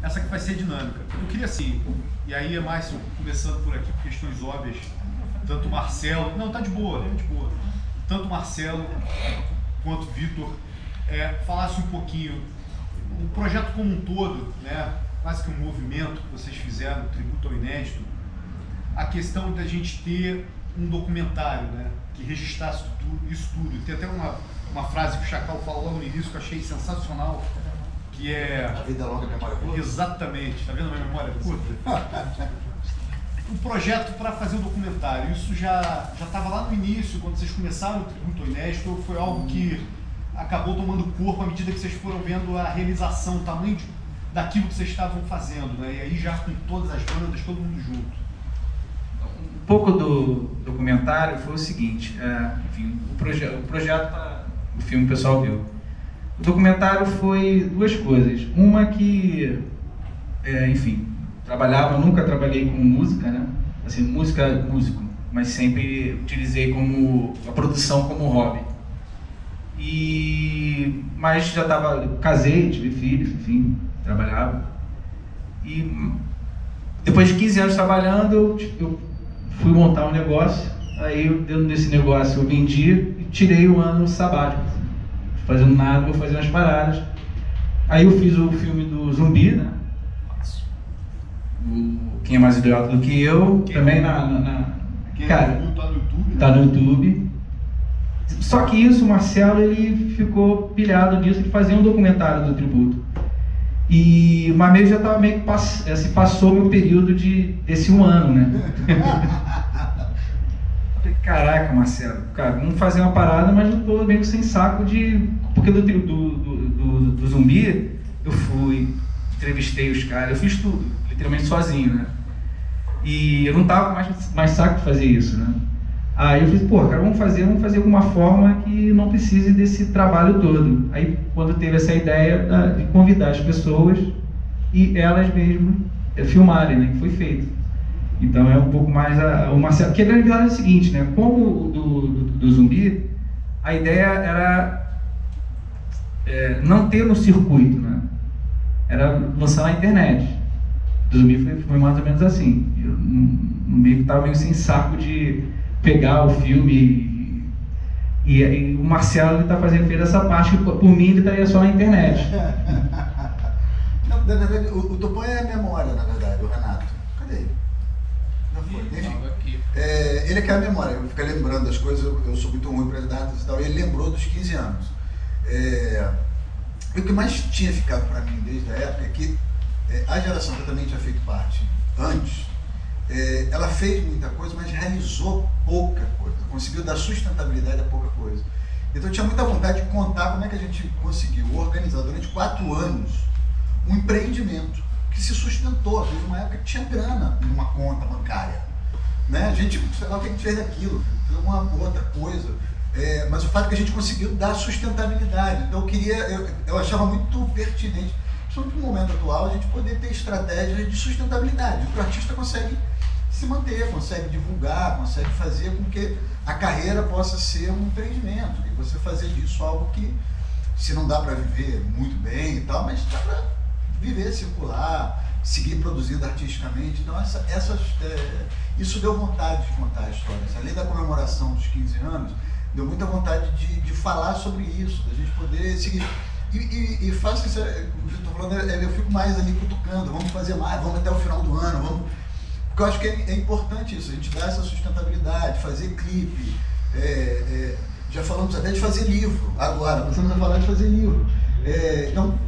essa que vai ser dinâmica. Eu queria assim, e aí é mais começando por aqui, por questões óbvias, tanto o Marcelo, não, tá de boa, tanto o Marcelo quanto o Vitor falasse um pouquinho, o projeto como um todo, né, quase que um movimento que vocês fizeram, Tributo ao Inédito, a questão da gente ter um documentário, né, que registrasse isso tudo. Tem até uma frase que o Chacal falou logo no início que eu achei sensacional, que é... A vida longa, a memória curta. Exatamente, tá vendo a minha memória curta? O projeto para fazer o documentário, isso já estava lá no início, quando vocês começaram o Tributo ao Inédito, ou foi algo que acabou tomando corpo à medida que vocês foram vendo a realização, o tamanho daquilo que vocês estavam fazendo, né? E aí já com todas as bandas, todo mundo junto. Um pouco do documentário foi o seguinte, enfim, o projeto, o filme o pessoal viu. O documentário foi duas coisas. Uma que, enfim, nunca trabalhei com música, né? Assim, músico, mas sempre utilizei a produção como hobby. Mas já casei, tive filhos, enfim, trabalhava. E depois de 15 anos trabalhando, eu fui montar um negócio. Aí, dentro desse negócio, eu vendi e tirei um ano sabático. Fazendo nada, vou fazer umas paradas. Aí eu fiz o filme do Zumbi, né? Quem é mais idiota do que eu, também cara, tá no YouTube. Só que isso, o Marcelo, ele ficou pilhado disso, de fazer um documentário do tributo. Mas meio já estava meio que passou meu período desse um ano, né? Caraca, Marcelo, cara, vamos fazer uma parada, mas eu tô meio sem saco porque do Zumbi, eu fui, entrevistei os caras, eu fiz tudo, literalmente sozinho, né? E eu não tava mais saco de fazer isso, né? Aí eu falei, pô, cara, vamos fazer de alguma forma que não precise desse trabalho todo. Aí, quando teve essa ideia de convidar as pessoas e elas mesmas filmarem, né, que foi feito. Então é um pouco mais o Marcelo, porque na verdade é o seguinte, né? Como do Zumbi, a ideia era não ter no circuito, né? Era lançar na internet. Do Zumbi foi mais ou menos assim. Eu no meio que estava meio sem saco de pegar o filme e o Marcelo está fez essa parte que por mim ele estaria só na internet. Não, na verdade, o Tupã é a memória, na verdade, o Renato. Cadê ele? Enfim, ele é que é a memória, ele fica lembrando das coisas, eu sou muito ruim para as datas e tal, e ele lembrou dos 15 anos. O que mais tinha ficado para mim desde a época é que a geração que eu também tinha feito parte antes, ela fez muita coisa, mas realizou pouca coisa, conseguiu dar sustentabilidade a pouca coisa. Então eu tinha muita vontade de contar como é que a gente conseguiu organizar durante 4 anos um empreendimento que se sustentou. Teve uma época que tinha grana numa conta bancária, né? A gente, sei lá o que a gente fez daquilo, fez alguma outra coisa, mas o fato é que a gente conseguiu dar sustentabilidade. Então eu achava muito pertinente, principalmente no momento atual, a gente poder ter estratégias de sustentabilidade, que o artista consegue se manter, consegue divulgar, consegue fazer com que a carreira possa ser um empreendimento, e você fazer disso algo que, se não dá para viver muito bem e tal, mas dá para viver, circular, seguir produzindo artisticamente. Então isso deu vontade de contar a história. Além da comemoração dos 15 anos, deu muita vontade de falar sobre isso, da gente poder seguir. E faço isso, o Vitor falando, eu fico mais ali cutucando, vamos fazer mais, vamos até o final do ano, vamos. Porque eu acho que é importante isso, a gente dar essa sustentabilidade, fazer clipe, já falamos até de fazer livro agora, começamos a falar de fazer livro. Então,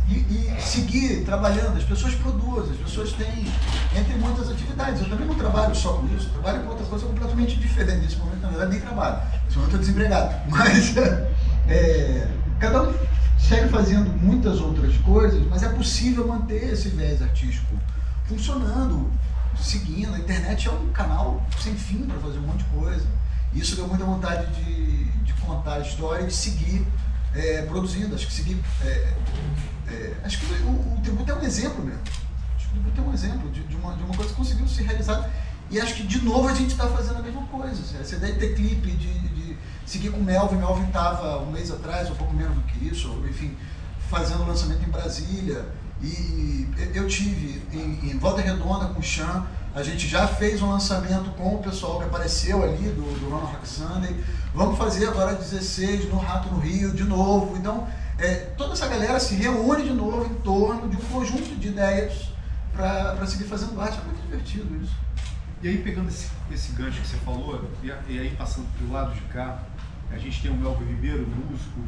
e seguir trabalhando, as pessoas produzem, as pessoas têm, entre muitas atividades. Eu também não trabalho só com isso, eu trabalho com outra coisa completamente diferente. Nesse momento, na verdade, nem trabalho, nesse momento eu estou desempregado. Mas cada um segue fazendo muitas outras coisas, mas é possível manter esse viés artístico funcionando, seguindo. A internet é um canal sem fim para fazer um monte de coisa. Isso deu muita vontade de contar a história e de seguir produzindo. Acho que seguir. Acho que o tributo é um exemplo mesmo. Acho que o tributo é um exemplo de uma coisa que conseguiu se realizar. E acho que de novo a gente está fazendo a mesma coisa. Essa ideia de ter clipe, de seguir com o Melvin. O Melvin estava um mês atrás, um pouco menos do que isso, enfim, fazendo o lançamento em Brasília. E eu tive em Volta Redonda com o Chan, a gente já fez um lançamento com o pessoal que apareceu ali do Run Rock Sunday. Vamos fazer agora 16 no Rato no Rio de novo. Então, toda essa galera se reúne de novo em torno de um conjunto de ideias para seguir fazendo arte. É muito divertido isso. E aí, pegando esse gancho que você falou, e aí passando pro lado de cá, a gente tem o Melvin Ribeiro, músico,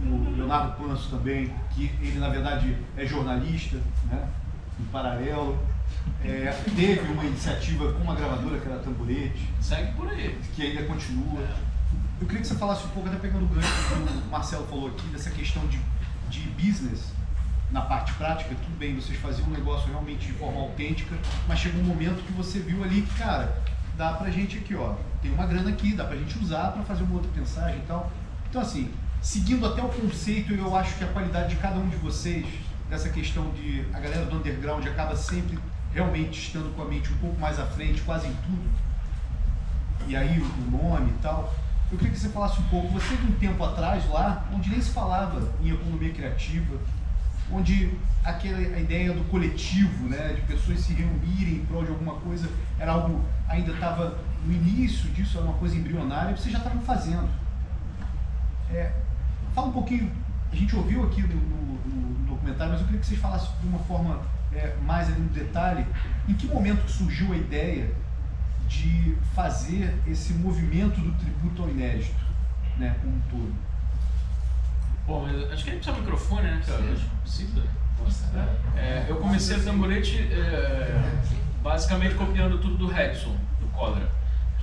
o Leonardo Panso também, que ele na verdade é jornalista, né, em paralelo. Teve uma iniciativa com uma gravadora que era a Tamborete. Segue por aí. Que ainda continua. Eu queria que você falasse um pouco, até pegando o gancho que o Marcelo falou aqui, dessa questão de business na parte prática. Tudo bem, vocês faziam um negócio realmente de forma autêntica, mas chegou um momento que você viu ali que, cara, dá pra gente aqui, ó, tem uma grana aqui, dá pra gente usar pra fazer uma outra mensagem e tal. Então assim, seguindo até o conceito, eu acho que a qualidade de cada um de vocês, dessa questão de a galera do underground acaba sempre realmente estando com a mente um pouco mais à frente, quase em tudo, e aí o nome e tal. Eu queria que você falasse um pouco, você de um tempo atrás lá, onde nem se falava em economia criativa, onde a ideia do coletivo, né, de pessoas se reunirem em prol de alguma coisa, era algo, ainda estava no início disso, era uma coisa embrionária, vocês já estavam fazendo. Fala um pouquinho, a gente ouviu aqui no documentário, mas eu queria que vocês falassem de uma forma mais ali no detalhe, em que momento surgiu a ideia de fazer esse movimento do tributo ao inédito, né, como um todo? Bom, acho que a gente precisa do microfone, né, cara? Acho que precisa. Eu comecei a Tamborete basicamente copiando tudo do Redson, do Cólera.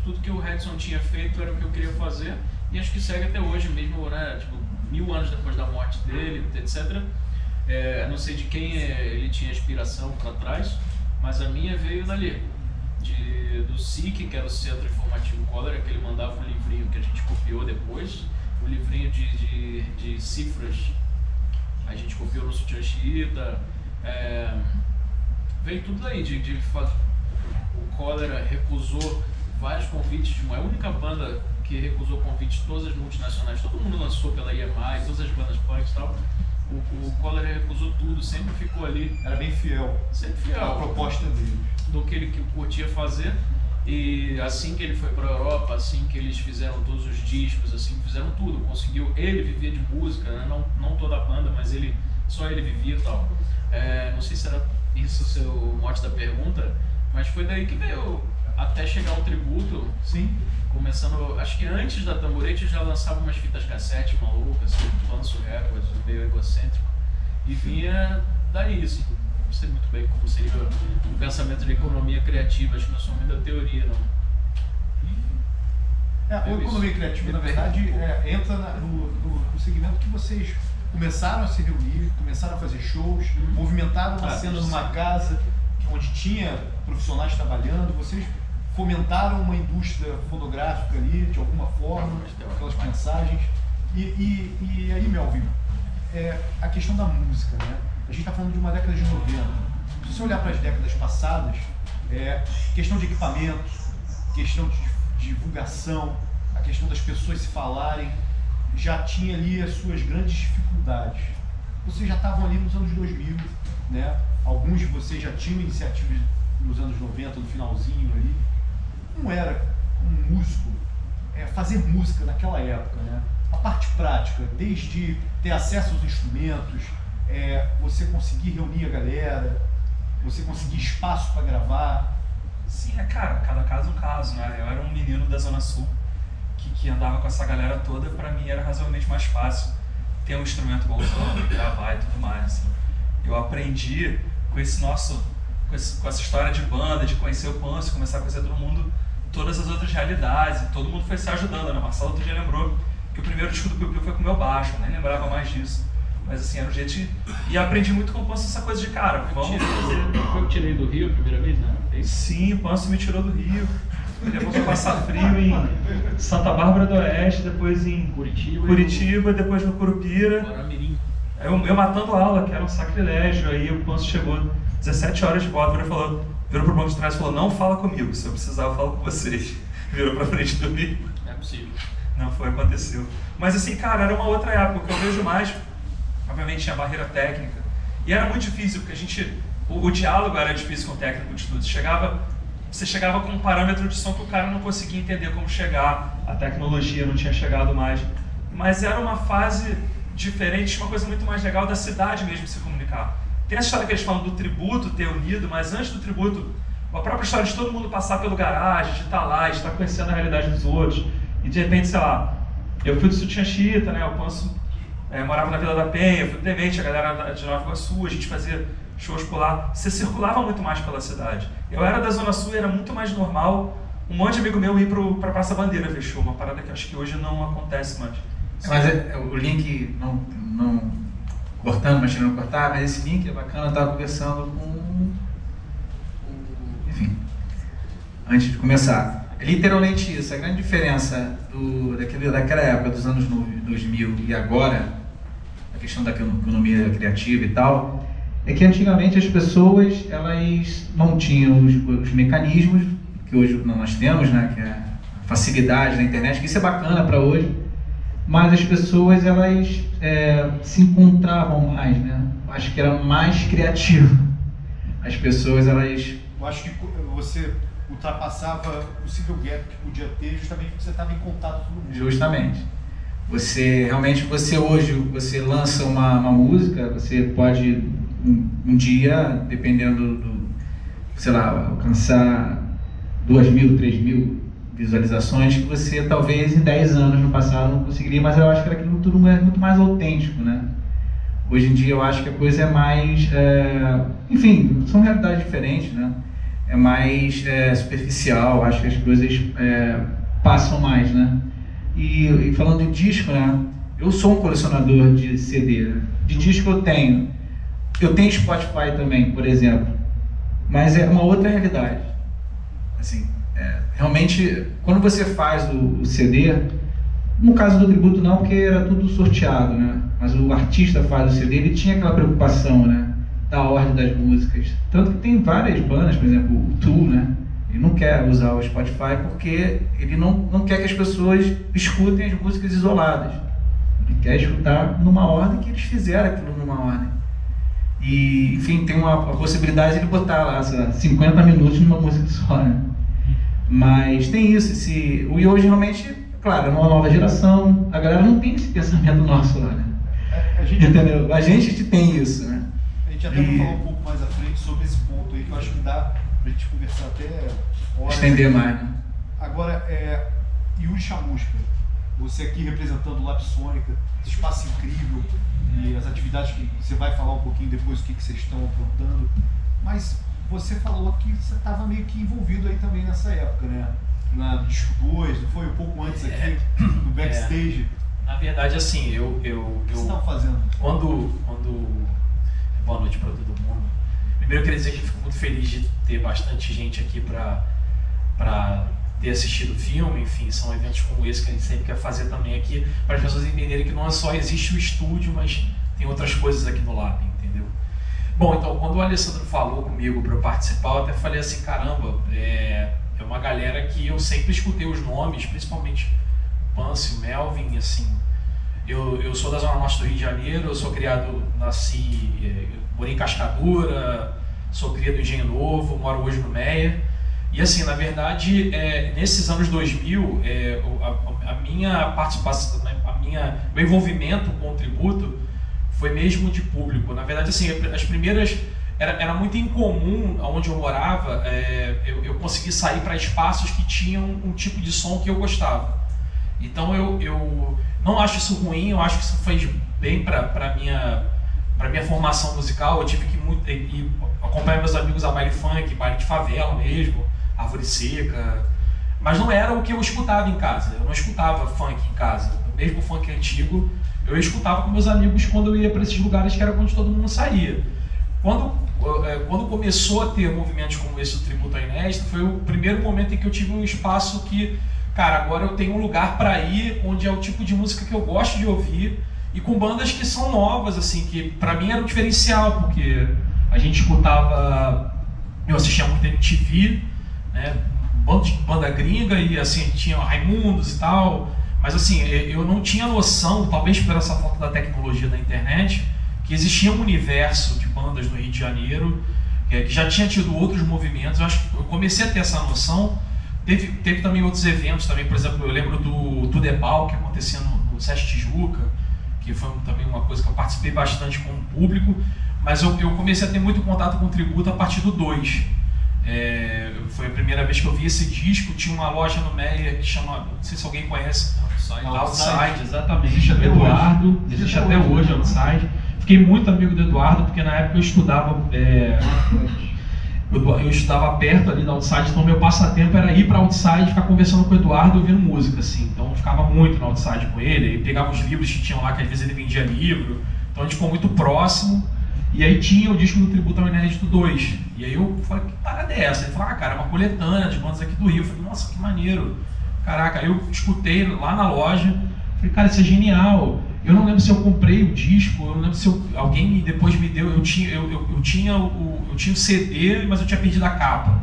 Tudo que o Redson tinha feito era o que eu queria fazer, e acho que segue até hoje mesmo, né, tipo, 1000 anos depois da morte dele, etc. Não sei de quem ele tinha inspiração para trás, mas a minha veio dali, do SIC, que era o Centro Informativo Cólera, que ele mandava um livrinho que a gente copiou depois, um livrinho de cifras, a gente copiou no Sutiã Xiita, veio tudo daí, o Cólera recusou vários convites, uma única banda que recusou convites, todas as multinacionais, todo mundo lançou pela EMI, todas as bandas punk e tal. O Cólera recusou tudo, sempre ficou ali. Era bem fiel. Sempre fiel. A proposta dele. Do que ele curtia fazer. E assim que ele foi para a Europa, assim que eles fizeram todos os discos, assim que fizeram tudo, conseguiu. Ele vivia de música, né? Não toda a banda, mas só ele vivia e tal. Não sei se era isso o seu mote da pergunta, mas foi daí que veio até chegar ao tributo. Sim. Começando, acho que antes da Tamborete já lançava umas fitas cassete malucas, assim, Lanço Records, meio egocêntrico, e vinha daí isso. Não sei muito bem como seria o pensamento de economia criativa, acho que não sou muito da teoria, não. A economia criativa, na verdade, entra no segmento que vocês começaram a se reunir, começaram a fazer shows, movimentaram uma cena numa casa onde tinha profissionais trabalhando, vocês fomentaram uma indústria fonográfica ali, de alguma forma, aquelas mensagens. E aí, Melvin, a questão da música, né? A gente está falando de uma década de 90. Se você olhar para as décadas passadas, questão de equipamentos, questão de divulgação, a questão das pessoas se falarem, já tinha ali as suas grandes dificuldades. Vocês já estavam ali nos anos 2000, né? Alguns de vocês já tinham iniciativas nos anos 90, no finalzinho ali. Como era um músico fazer música naquela época, né? A parte prática, desde ter acesso aos instrumentos, você conseguir reunir a galera, você conseguir espaço para gravar. Sim, cara, cada caso é um caso, né? Eu era um menino da Zona Sul que andava com essa galera toda, pra mim era razoavelmente mais fácil ter um instrumento bolsando, gravar e tudo mais. Assim. Eu aprendi com essa história de banda, de conhecer o Panso, começar a conhecer todo mundo, todas as outras realidades, e todo mundo foi se ajudando, né? Marcelo outro dia lembrou que o primeiro disco do Piu Piu foi com o meu baixo, nem lembrava mais disso. Mas assim, era um jeito de... E aprendi muito com o Panso essa coisa de, cara, vamos fazer... Foi eu que tirei do Rio a primeira vez, né? Sim, o Panso me tirou do Rio. Me levou pra passar frio em Santa Bárbara do Oeste, depois em Curitiba, depois no Curupira. Eu matando a aula, que era um sacrilégio. Aí o Panso chegou 17 horas de volta, virou pro banco de trás e falou: não fala comigo, se eu precisar eu falo com vocês. Virou pra frente do Rio. É possível. Não foi, aconteceu. Mas assim, cara, era uma outra época. O que eu vejo mais, obviamente tinha barreira técnica. E era muito difícil, porque o diálogo era difícil com o técnico de estúdio. Você chegava com um parâmetro de som que o cara não conseguia entender como chegar, a tecnologia não tinha chegado mais. Mas era uma fase diferente, uma coisa muito mais legal da cidade mesmo se comunicar. Tem essa história que eles falam do tributo ter unido, mas antes do tributo, a própria história de todo mundo passar pelo garagem, de estar lá, de estar conhecendo a realidade dos outros. E de repente, sei lá, eu fui do Sutiã Chita, né? O Panso morava na Vila da Penha, eu fui do Demente, a galera de Nova Iguaçu, a gente fazia shows por lá. Você circulava muito mais pela cidade. Eu era da Zona Sul e era muito mais normal um monte de amigo meu ir pra Praça Bandeira ver show, uma parada que acho que hoje não acontece mais. Mas o link, não cortando, mas tirando cortar, mas esse link é bacana, eu estava conversando com... Enfim, antes de começar. É literalmente isso, a grande diferença daquela época, dos anos 2000 e agora, a questão da economia criativa e tal, é que antigamente as pessoas, elas não tinham os mecanismos que hoje nós temos, né, que é a facilidade da internet, que isso é bacana para hoje, mas as pessoas, elas se encontravam mais, né? Acho que era mais criativo. As pessoas, elas... Eu acho que você ultrapassava o possível gap que podia ter justamente porque você estava em contato com o mundo. Justamente. Realmente, hoje, você lança uma música, você pode, um dia, dependendo sei lá, alcançar 2.000, 3.000 visualizações que você, talvez, em 10 anos no passado não conseguiria, mas eu acho que aquilo tudo é muito mais autêntico, né? Hoje em dia eu acho que a coisa é mais... enfim, são realidades diferentes, né? É mais superficial, acho que as coisas passam mais, né? E falando de disco, né? Eu sou um colecionador de CD, né? De disco eu tenho Spotify também, por exemplo, mas é uma outra realidade. Assim, realmente, quando você faz o CD, no caso do tributo não, porque era tudo sorteado, né? Mas o artista faz o CD, ele tinha aquela preocupação, né? Da ordem das músicas. Tanto que tem várias bandas, por exemplo, o Tool, né? Ele não quer usar o Spotify porque ele não quer que as pessoas escutem as músicas isoladas. Ele quer escutar numa ordem que eles fizeram aquilo numa ordem. E, enfim, tem a possibilidade de ele botar lá 50 minutos numa música só, né? Mas tem isso, e hoje realmente, claro, é uma nova geração, a galera não tem esse pensamento nosso lá, né? Entendeu? A gente tem isso, né? A gente até vai falar um pouco mais à frente sobre esse ponto aí, que eu acho que dá pra gente conversar até horas. Estender mais, né? Agora, Yuri Chamusca, você aqui representando o Lápis Sônica, esse espaço incrível e as atividades que você vai falar um pouquinho depois, o que vocês estão aprontando, mas você falou que você estava meio que envolvido aí também nessa época, né? Na Disco 2, não foi? Um pouco antes aqui, no backstage. Na verdade, assim, O que você estava fazendo? Quando... Boa noite para todo mundo. Primeiro eu queria dizer que fico muito feliz de ter bastante gente aqui para ter assistido o filme. Enfim, são eventos como esse que a gente sempre quer fazer também aqui, para as pessoas entenderem que não só existe o estúdio, mas tem outras coisas aqui no Lab, entendeu? Bom, então, quando o Alessandro falou comigo para eu participar, eu até falei assim, caramba, é uma galera que eu sempre escutei os nomes, principalmente Pancio, Melvin, assim. Eu sou da Zona Norte do Rio de Janeiro, eu sou criado, morei em Cascadura, sou criado em Engenho Novo, moro hoje no Meia. E assim, na verdade, nesses anos 2000, a minha participação, meu envolvimento com o tributo foi mesmo de público. Na verdade, assim, as primeiras... Era muito incomum, onde eu morava, eu conseguir sair para espaços que tinham um tipo de som que eu gostava. Então eu não acho isso ruim, eu acho que isso fez bem para minha formação musical. Eu tive que ir acompanhar meus amigos a baile funk, baile de favela mesmo, Árvore Seca. Mas não era o que eu escutava em casa, eu não escutava funk em casa. Mesmo funk antigo, eu escutava com meus amigos quando eu ia para esses lugares que era onde todo mundo saía. Quando começou a ter movimentos como esse, o Tributo à Inédita, foi o primeiro momento em que eu tive um espaço que, cara, agora eu tenho um lugar para ir, onde é o tipo de música que eu gosto de ouvir, e com bandas que são novas, assim, que para mim era um diferencial, porque a gente escutava, eu assistia muito MTV, né, banda gringa, e assim, tinha Raimundos e tal, mas assim, eu não tinha noção, talvez por essa falta da tecnologia da internet, que existia um universo de bandas no Rio de Janeiro, que já tinha tido outros movimentos. Eu acho que eu comecei a ter essa noção. Teve também outros eventos também, por exemplo, eu lembro do Tudebal, que acontecia no Sesc Tijuca, que foi também uma coisa que eu participei bastante como público, mas eu comecei a ter muito contato com o tributo a partir do 2. Foi a primeira vez que eu vi esse disco. Tinha uma loja no Meia que chama, não sei se alguém conhece, Outside, exatamente. Existe até Eduardo, existe até hoje Outside. Fiquei muito amigo do Eduardo, porque na época eu estudava eu estudava perto ali da Outside, então meu passatempo era ir para Outside e ficar conversando com o Eduardo ouvindo música, assim. Então eu ficava muito na Outside com ele, e pegava os livros que tinham lá, que às vezes ele vendia livro, então a gente ficou muito próximo. E aí tinha o disco do Tributo ao Inédito 2, e aí eu falei, que parada é essa? Ele falou, cara, é uma coletânea de bandas aqui do Rio. Eu falei, nossa, que maneiro, caraca. Aí eu escutei lá na loja, falei, cara, isso é genial. Eu não lembro se eu comprei o disco, eu não lembro se alguém depois me deu, eu tinha o CD, mas eu tinha perdido a capa.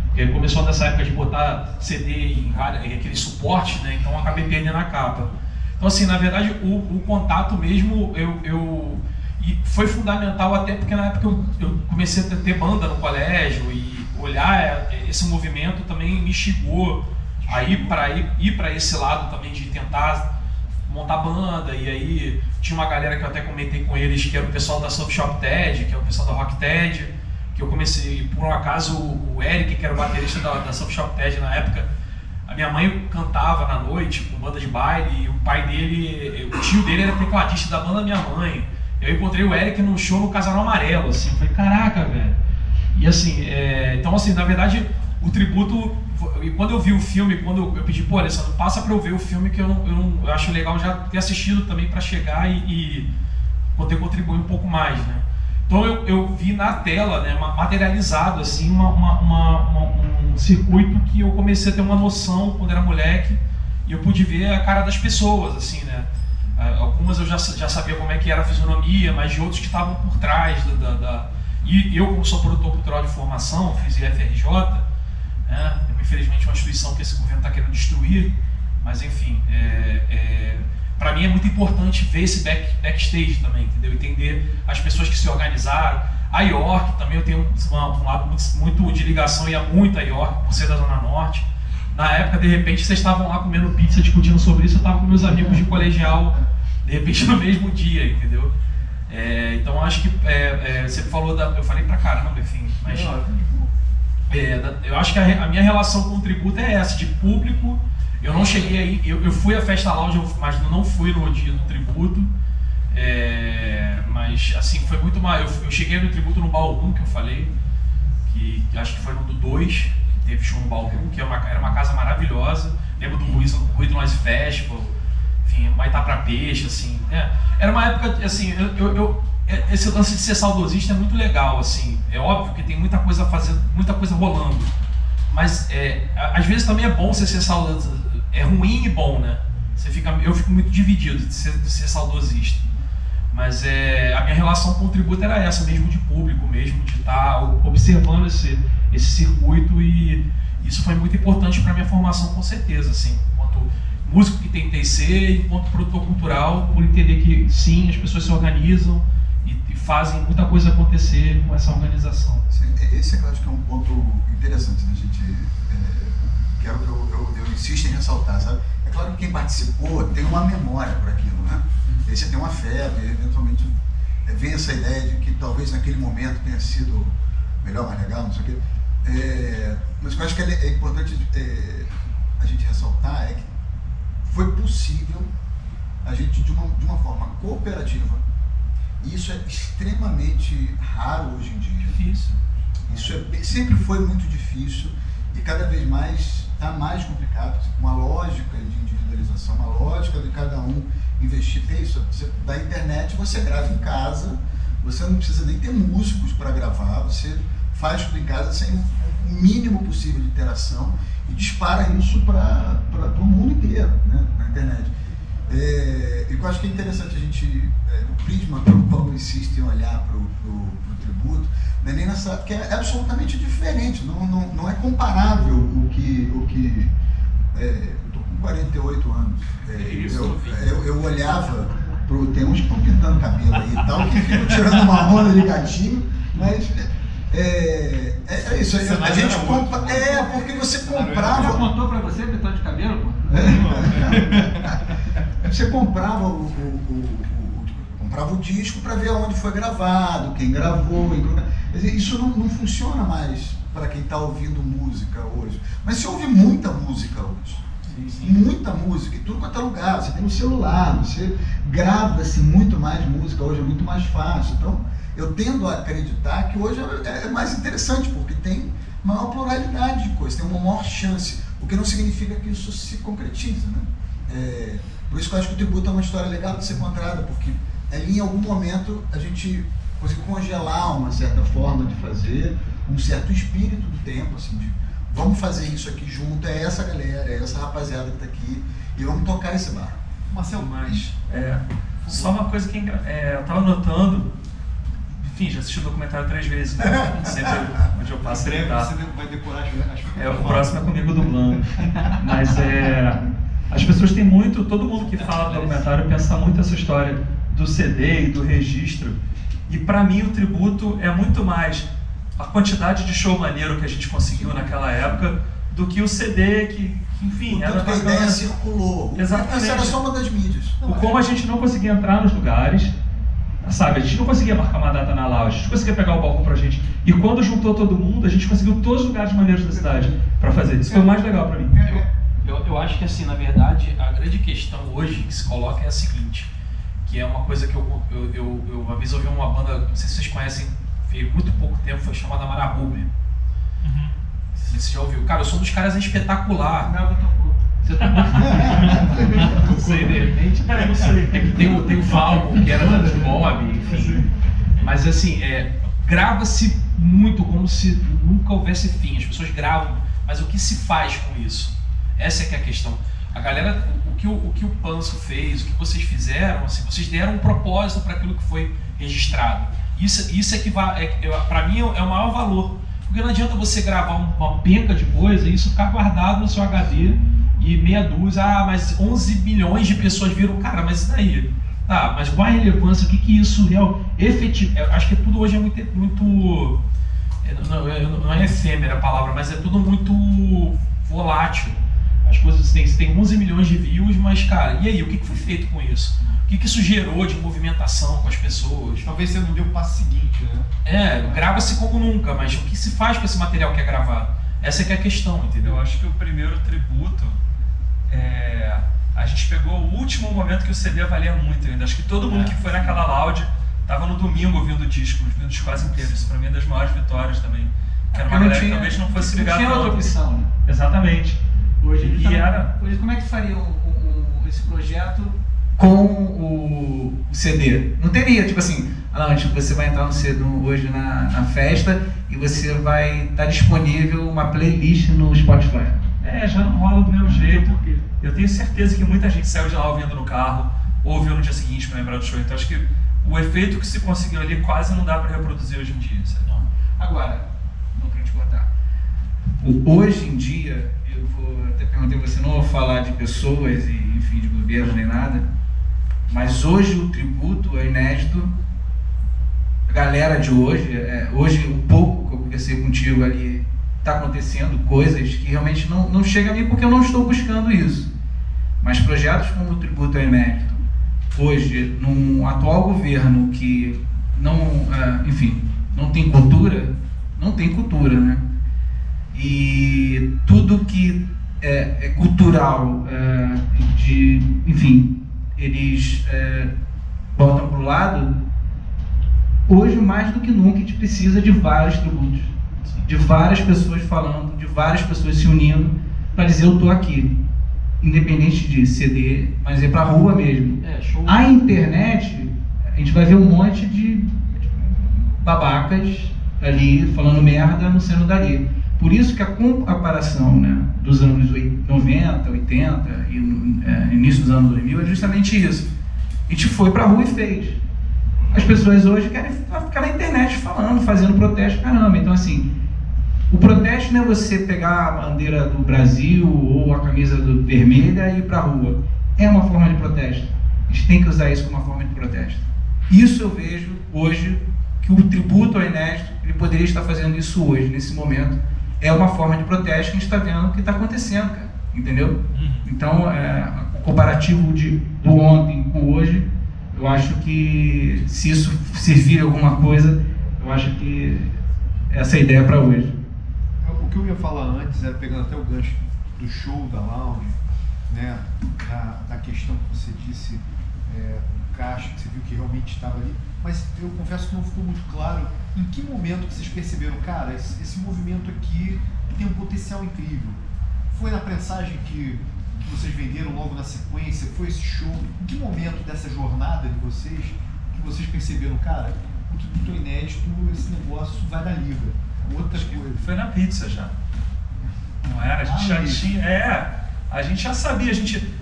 Porque aí começou nessa época de botar CD em aquele suporte, né? Então eu acabei perdendo a capa. Então assim, na verdade, o contato mesmo, e foi fundamental até porque na época eu comecei a ter banda no colégio, e olhar esse movimento também me instigou a ir para esse lado também de tentar montar banda. E aí tinha uma galera que eu até comentei com eles, que era o pessoal da Surf Shop Ted, que é o pessoal da Rock Ted, que eu comecei, por um acaso, o Eric, que era o baterista da Surf Shop Ted na época, a minha mãe cantava na noite com banda de baile, e o pai dele, o tio dele era tecladista da banda da minha mãe. Eu encontrei o Eric num show no Casarão Amarelo, assim, eu falei, caraca, velho. E assim, então assim, na verdade, o tributo, e quando eu vi o filme, quando eu pedi, pô, Alessandro, passa pra eu ver o filme, que eu acho legal já ter assistido também pra chegar e poder contribuir um pouco mais, né? Então eu vi na tela, né, materializado, assim, um circuito que eu comecei a ter uma noção quando era moleque, e eu pude ver a cara das pessoas, assim, né? Algumas eu já sabia como é que era a fisionomia, mas de outros que estavam por trás E eu, como sou produtor cultural de formação, fiz IFRJ, né? Infelizmente uma instituição que esse governo está querendo destruir, mas enfim, para mim é muito importante ver esse backstage também, entendeu? Entender as pessoas que se organizaram. A York também, eu tenho um lado muito de ligação, ia muito a York, por ser da Zona Norte. Na época, de repente, vocês estavam lá comendo pizza, discutindo sobre isso, eu estava com meus amigos de colegial, de repente no mesmo dia, entendeu? Então acho que você falou eu falei pra caramba, enfim, mas eu acho que a minha relação com o tributo é essa, de público. Eu não cheguei aí, eu fui à Festa Lounge, mas não fui no dia do tributo, mas assim, foi muito mais. Eu cheguei no tributo no Baú 1, que eu falei, que acho que foi no do 2, teve show no Baú 1, que era uma casa maravilhosa. Lembro do Ruído Noise Festival, enfim, Maitá pra Peixe, assim, era uma época, assim, esse lance de ser saudosista é muito legal, assim, é óbvio que tem muita coisa fazendo, muita coisa rolando, mas às vezes também é bom você ser saudosista, é ruim e bom, né? Eu fico muito dividido de ser saudosista, mas a minha relação com o tributo era essa mesmo, de público mesmo, de estar observando esse circuito, e isso foi muito importante para minha formação, com certeza, assim, enquanto músico que tentei ser, enquanto produtor cultural, por entender que sim, as pessoas se organizam e fazem muita coisa acontecer com essa organização. Sim, esse eu acho que é um ponto interessante, né, gente? Que é o que eu insisto em ressaltar, sabe? É claro que quem participou tem uma memória para aquilo, né? E aí você tem uma febre, eventualmente vem essa ideia de que talvez naquele momento tenha sido melhor, mais legal, não sei o quê. Mas o que eu acho que é importante a gente ressaltar é que foi possível a gente, de uma forma cooperativa, e isso é extremamente raro hoje em dia. Difícil. Isso sempre foi muito difícil, e cada vez mais está mais complicado, uma lógica de individualização, uma lógica de cada um investir. Porque isso, da internet você grava em casa, você não precisa nem ter músicos para gravar, você faz tudo em casa sem o mínimo possível de interação e dispara isso para o mundo inteiro, né, na internet. E eu acho que é interessante a gente, o prisma pelo qual insiste em olhar para o tributo, não é nem nessa, porque é absolutamente diferente, não é comparável o que eu estou com 48 anos, eu olhava Tem uns que estão pintando cabelo aí e tal, que ficam tirando uma onda de gatinho, mas é isso. A gente compra. Porque você comprava. Já contou pra você pintar de cabelo, pô? Você comprava comprava o disco para ver onde foi gravado, quem gravou. Quer dizer, isso não funciona mais para quem está ouvindo música hoje. Mas você ouve muita música hoje. Sim. Muita música, em tudo quanto é lugar. Você tem no celular, você grava-se muito mais música hoje, é muito mais fácil. Então, eu tendo a acreditar que hoje é mais interessante, porque tem maior pluralidade de coisas, tem uma maior chance, o que não significa que isso se concretize, né? Por isso que eu acho que o tributo é uma história legal de ser contada, porque ali em algum momento a gente conseguiu congelar uma certa forma de fazer, um certo espírito do tempo, assim, de vamos fazer isso aqui junto, é essa galera, é essa rapaziada que tá aqui, e vamos tocar esse bar. Marcelo, mas só uma coisa que eu tava notando, enfim, já assisti o documentário 3 vezes, né? Sempre onde eu passo. Breve você vai decorar as o próximo é comigo dublando. Mas as pessoas têm muito, todo mundo que fala do documentário pensa muito essa história do CD e do registro. E para mim o tributo é muito mais a quantidade de show maneiro que a gente conseguiu naquela época do que o CD que enfim, era bacana. A ideia circulou. Exatamente. Essa era só uma das mídias. Como a gente não conseguia entrar nos lugares, sabe, a gente não conseguia marcar uma data na lounge, a gente conseguia pegar o balcão pra gente. E quando juntou todo mundo, a gente conseguiu todos os lugares maneiros da cidade para fazer. Isso foi o mais legal para mim. Eu acho que assim, na verdade, a grande questão hoje que se coloca é a seguinte, que é uma coisa que eu uma vez ouvi uma banda, não sei se vocês conhecem, veio muito pouco tempo, foi chamada Marabuber. Você já ouviu? Cara, o som dos caras é espetacular. Você tá... Não sei, de repente, cara, não sei. É que tem o Falcon, que era do Mob, enfim. Mas assim, grava-se muito como se nunca houvesse fim. As pessoas gravam, mas o que se faz com isso? Essa é que é a questão. A galera, o que o Panso fez, o que vocês fizeram, assim, vocês deram um propósito para aquilo que foi registrado. Isso é que para mim é o maior valor. Porque não adianta você gravar uma penca de coisa e isso ficar guardado no seu HD e meia dúzia, mas 11 milhões de pessoas viram, cara, mas isso daí? Tá, mas qual a relevância? O que isso real, efetivo? Acho que tudo hoje é muito não é efêmera a palavra, mas é tudo muito volátil. As coisas tem 11 milhões de views, mas cara, e aí, o que foi feito com isso? O que isso gerou de movimentação com as pessoas? Talvez você não deu o passo seguinte, né? Grava-se como nunca, mas o que se faz com esse material que é gravado? Essa é que é a questão, entendeu? Eu acho que o primeiro tributo, a gente pegou o último momento que o CD valia muito ainda. Acho que todo mundo que foi naquela loud tava no domingo ouvindo o disco quase inteiros. Isso pra mim é das maiores vitórias também. Que era uma galera que talvez não fosse ligada. Não tinha outra opção, né? Exatamente. Hoje como é que faria esse projeto com o CD? Não teria, tipo assim, você vai entrar hoje na festa e você vai estar disponível uma playlist no Spotify. Já não rola do mesmo jeito. Eu tenho certeza que muita gente saiu de lá ouvindo no carro, ou ouviu no dia seguinte para lembrar do show. Então acho que o efeito que se conseguiu ali quase não dá para reproduzir hoje em dia. Sabe? Agora, não quero te cortar. Hoje em dia, eu vou até perguntar, você não vou falar de pessoas e enfim de governo nem nada, mas hoje o tributo é inédito. A galera de hoje um pouco que eu conversei contigo ali, está acontecendo coisas que realmente não chegam a mim porque eu não estou buscando isso. Mas projetos como o tributo é inédito, hoje, num atual governo que não tem cultura, né? E tudo que é cultural, eles botam para o lado. Hoje, mais do que nunca, a gente precisa de vários tributos, de várias pessoas falando, de várias pessoas se unindo para dizer eu tô aqui, independente de CD, mas é para a rua mesmo. A internet, a gente vai ver um monte de babacas ali falando merda no sendo dali. Por isso que a comparação, né, dos anos 90, 80 e início dos anos 2000 é justamente isso. A gente foi para a rua e fez. As pessoas hoje querem ficar na internet falando, fazendo protesto, caramba. Então assim, o protesto não é você pegar a bandeira do Brasil ou a camisa vermelha e ir para a rua. É uma forma de protesto. A gente tem que usar isso como uma forma de protesto. Isso eu vejo hoje, que o tributo ao inédito, ele poderia estar fazendo isso hoje, nesse momento. É uma forma de protesto que a gente está vendo o que está acontecendo, cara. Entendeu? Então, o comparativo do ontem com hoje, eu acho que se isso servir alguma coisa, eu acho que essa é a ideia para hoje. O que eu ia falar antes era, pegando até o gancho do show da Lounge, né, da questão que você disse, o caixa, que você viu que realmente estava ali, mas eu confesso que não ficou muito claro em que momento que vocês perceberam, cara, esse movimento aqui tem um potencial incrível. Foi na prensagem que vocês venderam logo na sequência? Foi esse show? Em que momento dessa jornada de vocês que vocês perceberam, cara, o tributo inédito, esse negócio vai dar liga? Outra coisa. Foi na pizza já. Não era? A gente já tinha. A gente já sabia,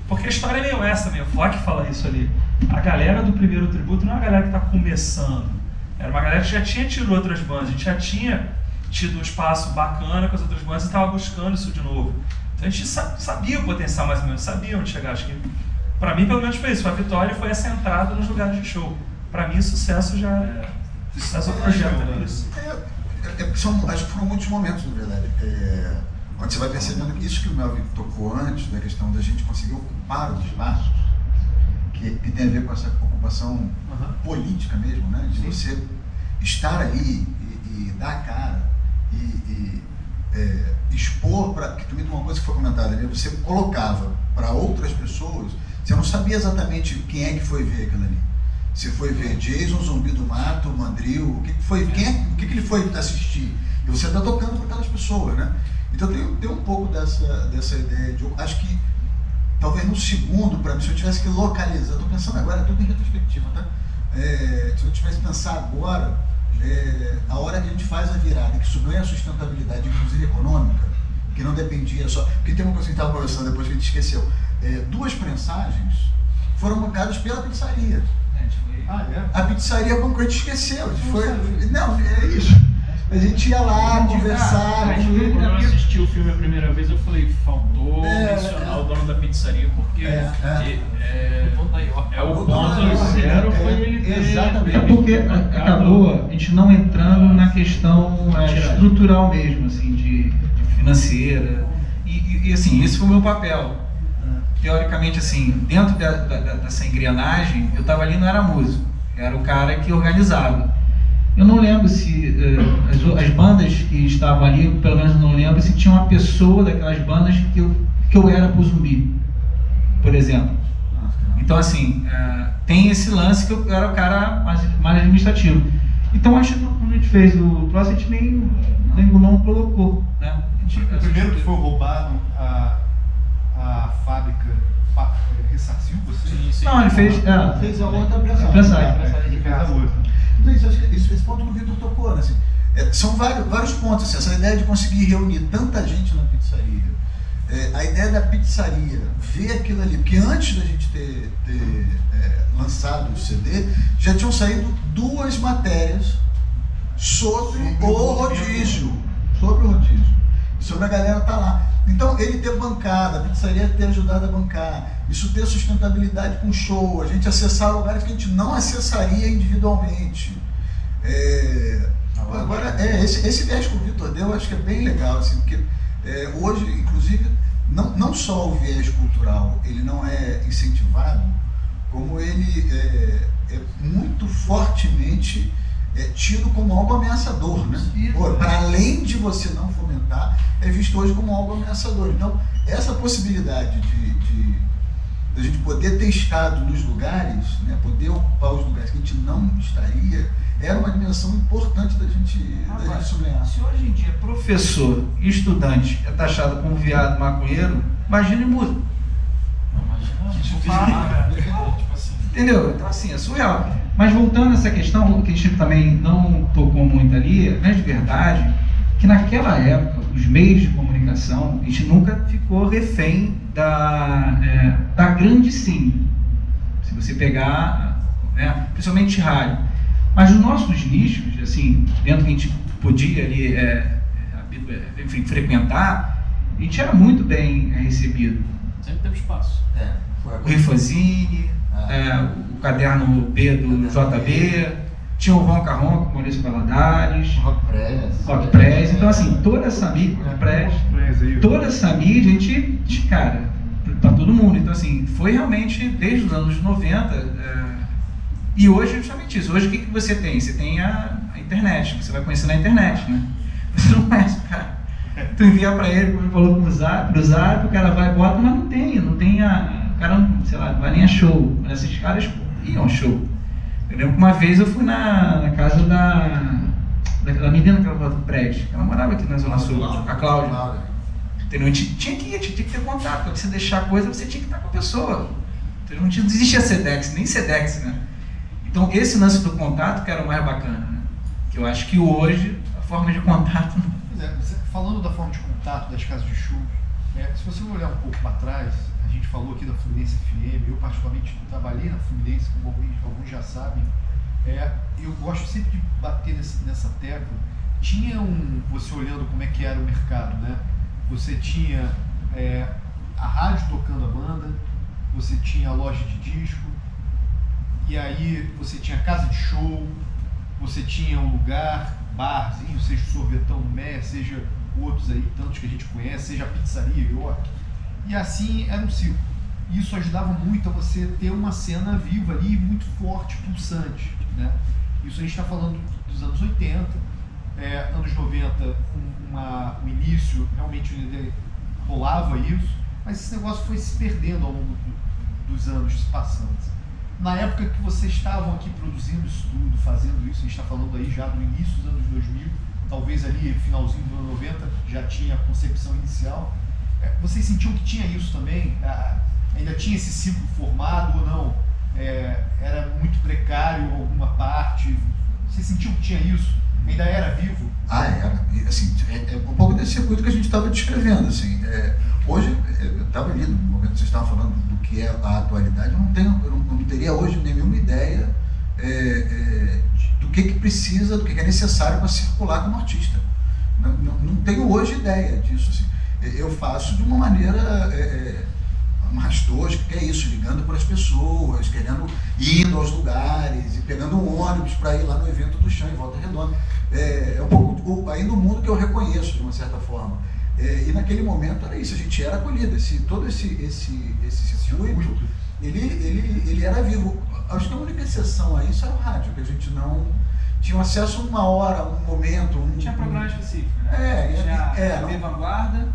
porque a história é meio essa mesmo. O Flock fala isso ali. A galera do primeiro tributo não é uma galera que está começando. Era uma galera que já tinha tido outras bandas. A gente já tinha tido um espaço bacana com as outras bandas e estava buscando isso de novo. Então a gente sabia o potencial mais ou menos, sabia onde chegar. Acho que, pra mim, pelo menos foi isso. A vitória foi assentada nos lugares de show. Pra mim, sucesso já é. Sucesso do projeto, é isso. Acho que foram muitos momentos, na verdade. Quando você vai percebendo que isso que o Melvin tocou antes, da questão da gente conseguir ocupar os espaços, que tem a ver com essa ocupação política mesmo, né? De você estar ali e dar a cara e expor para que também uma coisa que foi comentada ali, você colocava para outras pessoas, você não sabia exatamente quem é que foi ver aquilo ali. Você foi ver Jason, Zumbi do Mato, Mandril, o que foi, o que ele foi assistir? E você está tocando para aquelas pessoas, né? Então tem um pouco dessa ideia de, acho que talvez no segundo, para mim, se eu tivesse que localizar, estou pensando agora, tudo em retrospectiva, tá? Se eu tivesse que pensar agora, a hora que a gente faz a virada, que isso ganha a sustentabilidade, inclusive econômica, que não dependia só. Porque tem uma coisa que a gente estava conversando depois que a gente esqueceu. 2 prensagens foram bancadas pela pizzaria. A pizzaria como que a gente esqueceu. Não, é isso. A gente ia lá, conversava. Quando eu assisti o filme a primeira vez, eu falei, faltou mencionar o dono da pizzaria, porque o ponto zero foi ele ter... Exatamente. Porque acabou a gente não entrando na questão estrutural mesmo, assim, de financeira. E assim, esse foi o meu papel. Teoricamente, assim, dentro dessa engrenagem, eu estava ali, não era músico, era o cara que organizava. Eu não lembro se as bandas que estavam ali, pelo menos não lembro se tinha uma pessoa daquelas bandas que eu era pro Zumbi, por exemplo. Então, assim, tem esse lance que eu era o cara mais administrativo. Então, acho que quando a gente fez o troço, a gente nem não colocou, né? O primeiro que foi roubado, a fábrica ressarciu você? Sim. Não, ele fez a outra prensagem. Ele fez a outra. Então, acho que esse ponto que o Vitor tocou, né? Assim, são vários pontos. Assim, essa ideia de conseguir reunir tanta gente na pizzaria, a ideia da pizzaria, ver aquilo ali, porque antes da gente ter lançado o CD, já tinham saído 2 matérias sobre o rodízio. Sobre a galera estar lá. Então, ele ter bancado, a pizzaria ter ajudado a bancar, isso ter sustentabilidade com show, a gente acessar lugares que a gente não acessaria individualmente. Agora, esse viés que o Vitor deu, eu acho que é bem legal, assim, porque hoje, inclusive, não só o viés cultural ele não é incentivado, como ele é muito fortemente tido como algo ameaçador, né? Para além de você não fomentar, é visto hoje como algo ameaçador. Então, essa possibilidade de a gente poder ter estado nos lugares, né, poder ocupar os lugares que a gente não estaria, era uma dimensão importante da gente sublinhar. Se hoje em dia professor e estudante é taxado como viado maconheiro, imagine músico. Entendeu? Então, assim, é surreal. Mas voltando a essa questão, que a gente também não tocou muito ali, né, de verdade, que naquela época, os meios de comunicação, a gente nunca ficou refém da grande sim. Se você pegar, né, principalmente rádio. Mas os nossos nichos, assim, dentro que a gente podia ali, enfim, frequentar, a gente era muito bem recebido. Sempre teve espaço. O Rifazine, o caderno B do JB, tinha o Ronca Ronca, Maurício Valadares, Rock Press. Então, assim, toda essa mídia, toda essa mídia, a gente, cara, para todo mundo. Então, assim, foi realmente desde os anos 90. E hoje, justamente isso. Hoje, o que você tem? Você tem a internet, você vai conhecer na internet, né? Você não conhece o cara. Tu envia para ele, como ele falou, pro zap, o cara vai e bota, mas não tem o cara, sei lá, não vai nem a show. Mas esses caras iam ao show. Eu lembro que uma vez eu fui na casa da menina que ela falou do prédio, ela morava aqui na Zona Sul, a Cláudia. Entendeu? Tinha que ter contato, para você deixar a coisa, você tinha que estar com a pessoa. Entendeu? Não existia Sedex, nem Sedex, né? Então esse lance do contato que era o mais bacana, né? Que eu acho que hoje a forma de contato... Falando da forma de contato das casas de show, se você olhar um pouco para trás, a gente falou aqui da Fluminense FM, eu particularmente trabalhei na Fluminense, como alguns já sabem, eu gosto sempre de bater nessa tecla. Você olhando como é que era o mercado, né? Você tinha a rádio tocando a banda, você tinha a loja de disco, e aí você tinha casa de show, você tinha um lugar, barzinho, seja o Sorvetão no Mé, seja outros aí, tantos que a gente conhece, seja a Pizzaria York. E assim era um ciclo. Isso ajudava muito a você ter uma cena viva ali, muito forte, pulsante, né? Isso a gente está falando dos anos 80, anos 90, o início, realmente rolava isso, mas esse negócio foi se perdendo ao longo dos anos se passando. Na época que vocês estavam aqui produzindo isso tudo, fazendo isso, a gente está falando aí já no início dos anos 2000, talvez ali finalzinho do ano 90, já tinha a concepção inicial. Vocês sentiam que tinha isso também? Ainda tinha esse ciclo formado ou não? Era muito precário alguma parte? Vocês sentiam que tinha isso? Ainda era vivo? Era. Assim, um pouco desse circuito que a gente estava descrevendo. Assim, hoje, eu estava ali no momento que vocês estavam falando do que é a atualidade, eu não teria hoje nenhuma ideia do que precisa, do que é necessário para circular como artista. Não tenho hoje ideia disso. Assim. Eu faço de uma maneira mais tosca, que é isso, ligando para as pessoas, indo aos lugares e pegando um ônibus para ir lá no evento do Chão em Volta Redonda. É um pouco aí no mundo que eu reconheço de uma certa forma. E naquele momento era isso, a gente era acolhido, todo esse circuito, ele era vivo. Acho que a única exceção a isso era o rádio, que a gente não tinha acesso a uma hora, um momento. Tinha programa específico, né? Tinha a TV Vanguarda,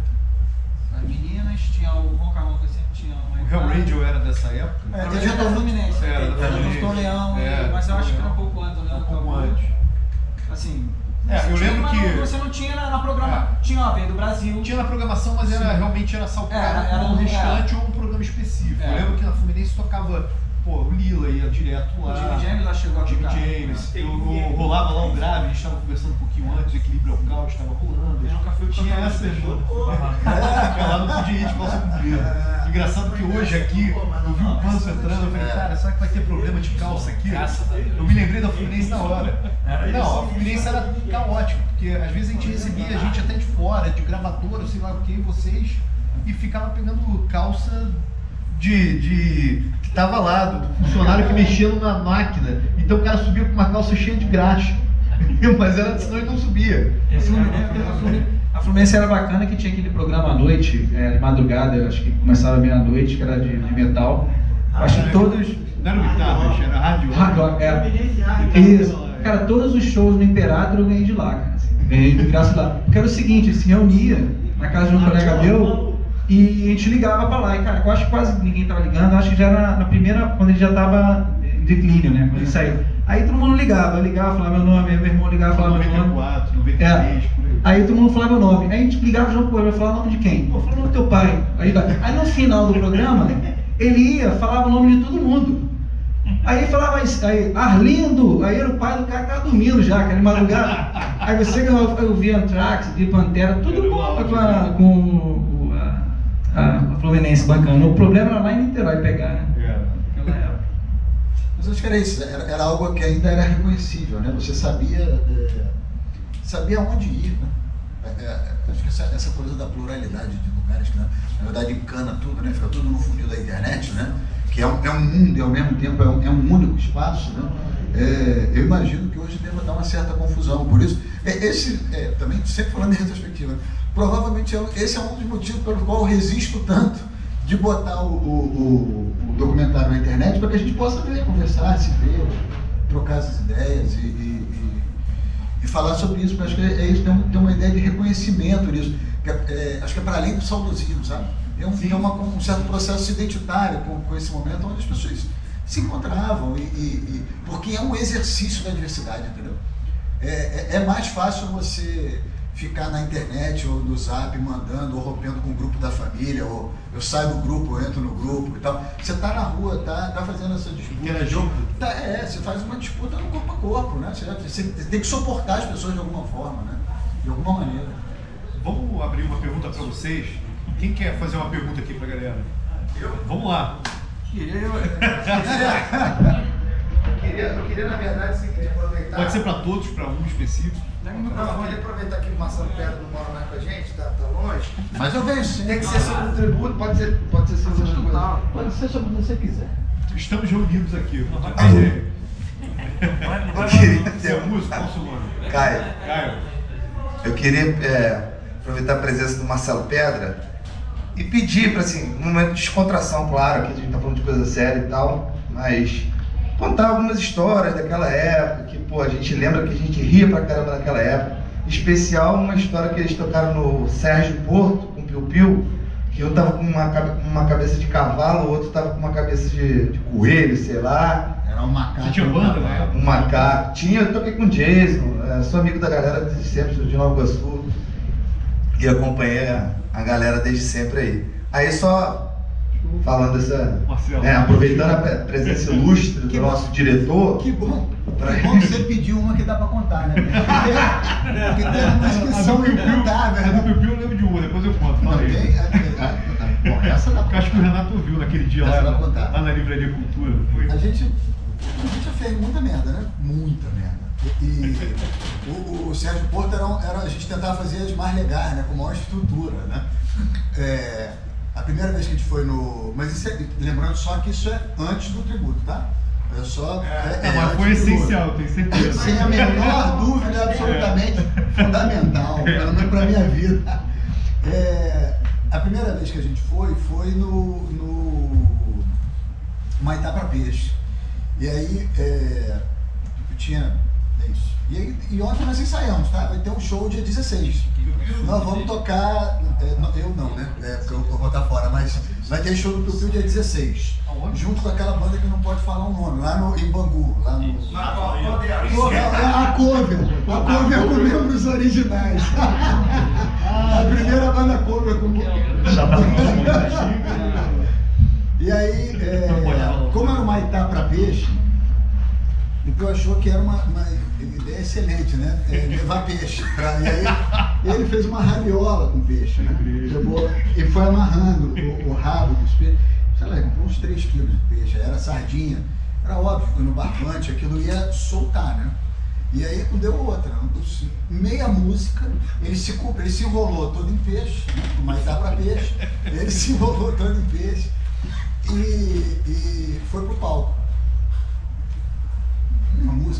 as meninas, tinha o Ronca Ronca, tinha uma. O Real Radio era dessa época? Tinha da Fluminense, era do Tom Leão, mas eu acho que era um pouco antes, né? Um pouco antes. Assim. Eu lembro que você não tinha na programação. Tinha uma vez do Brasil. Tinha na programação, mas realmente era salpicado era um restante ou um programa específico. Eu lembro que na Fluminense tocava, o Lila ia direto lá. O Jimmy James lá chegou a tocar. Jimmy James. Rolava lá um grave, a gente estava conversando um pouquinho antes, o Equilíbrio ao Caos estava rolando. Eu nunca fui tinha essa lá não podia ir de calça comprida. Engraçado que hoje aqui, eu vi o Panso entrando, eu falei, cara, será que vai ter problema de calça aqui? Eu me lembrei da Fluminense na hora. Não, a Fluminense era caótico, porque às vezes a gente recebia gente até de fora, de gravadora, sei lá o que, vocês, e ficava pegando calça que tava lá, do funcionário que mexia na máquina. Então o cara subia com uma calça cheia de graxa. Mas senão ele não subia. A Fluminense era bacana que tinha aquele programa à noite, de madrugada, acho que começava meia-noite, que era de metal. Acho que todos. Não era guitarra, era rádio. Isso. Cara, todos os shows no Imperador eu ganhei de lá, cara. Ganhei de graça lá. Porque era o seguinte, se reunia na casa de um colega meu e a gente ligava pra lá. E, cara, eu acho que quase ninguém tava ligando, eu acho que já era na primeira, quando ele já tava em declínio, né? Quando ele saiu. Aí todo mundo ligava, eu ligava, falava meu nome, meu irmão ligava, falava meu nome. 94, 93, por aí. Aí todo mundo falava meu nome. Aí a gente ligava junto com ele, eu falava o nome de quem? Pô, falava o nome do teu pai. Aí no final do programa, ele ia, falava o nome de todo mundo. Aí falava aí, Arlindo, aí era o pai do cara que tava dormindo já, que era de madrugada. Aí você eu via Anthrax, via Pantera, tudo com a Fluminense bacana. O problema era lá em Niterói pegar, né? Naquela época. Mas acho que era isso, era algo que ainda era reconhecível, né? Você sabia onde ir, né? Acho que essa coisa da pluralidade de lugares, que na verdade encana tudo, né? Fica tudo no funil da internet, né? que é um mundo e ao mesmo tempo é um único espaço, né? Eu imagino que hoje deva dar uma certa confusão. Por isso, também sempre falando em retrospectiva, provavelmente esse é um dos motivos pelo qual eu resisto tanto de botar o documentário na internet, para que a gente possa ver, conversar, se ver, trocar essas ideias e falar sobre isso. Porque acho que isso, tem uma ideia de reconhecimento nisso. Acho que é para além do saudosismo, sabe? É um certo processo identitário com esse momento onde as pessoas se encontravam, porque é um exercício da diversidade, entendeu? É mais fácil você ficar na internet ou no Zap mandando ou rompendo com o grupo da família, ou eu saio do grupo, eu entro no grupo e tal. Você tá na rua, tá fazendo essa disputa. Interagindo. Você faz uma disputa no corpo a corpo, né? Você tem que suportar as pessoas de alguma forma, né? De alguma maneira. Vamos abrir uma pergunta para vocês. Quem quer fazer uma pergunta aqui para a galera? Vamos lá. Eu queria, na verdade, o seguinte, aproveitar... Pode ser para todos, para um específico. Eu queria aproveitar que o Marcelo Pedro não mora mais com a gente, tá longe. Mas eu vejo sim. Tem que ser sobre um tributo, pode ser sobre outra coisa. Pode ser sobre o que você quiser. Estamos reunidos aqui. Você é músico? Qual o seu nome? Caio. Caio. Eu queria aproveitar a presença do Marcelo Pedra e pedir para, assim, um momento de descontração, claro, que a gente está falando de coisa séria e tal, mas contar algumas histórias daquela época, que, pô, a gente lembra que a gente ria pra caramba naquela época. Em especial, uma história que eles tocaram no Sérgio Porto, com o Piu Piu, que um tava com uma cabeça de cavalo, o outro tava com uma cabeça de coelho, sei lá. Era um macaco. Você tinha banda, né? Um macaco. Eu toquei com o Jason, sou amigo da galera desde sempre, de Nova Iguaçu. E acompanhei a galera desde sempre aí. Aí só falando aproveitando a presença ilustre do nosso diretor. Que bom! Que bom que você pediu uma que dá pra contar, né? Porque tem umas que são incontáveis. A do Piu Piu eu lembro de uma, depois eu conto. Fala aí. Bom, essa dá pra contar. Acho que o Renato ouviu naquele dia lá na Livraria Cultura. A gente já fez muita merda, né? Muita merda. E o Sérgio Porto a gente tentava fazer as mais legais, né? Com maior estrutura, né? A primeira vez que a gente foi no... Mas isso lembrando só que isso é antes do tributo, tá? Mas foi essencial, tenho certeza. Sem a menor dúvida, absolutamente fundamental, pelo menos pra minha vida. A primeira vez que a gente foi no Maitá pra Peixe. E aí, tinha... E ontem nós ensaiamos, tá? Vai ter um show dia 16. Nós vamos tocar... eu não, né? Porque eu vou estar fora, mas vai ter show do Piu Piu dia 16. Junto com aquela banda que não pode falar o nome, lá em Bangu. Lá no... A cover com membros originais. A primeira banda cover com... E aí, como era o Maitá pra Peixe, então achou que era uma ideia excelente, né? Levar peixe. E aí ele fez uma rabiola com peixe, né? E foi amarrando o rabo dos peixes. Sei lá, comprou uns 3 quilos de peixe, era sardinha. Era óbvio que no barbante aquilo ia soltar, né? E aí não deu outra. Meia música, ele se enrolou todo em peixe, né? Mas dá pra peixe. Ele se enrolou todo em peixe e foi pro palco.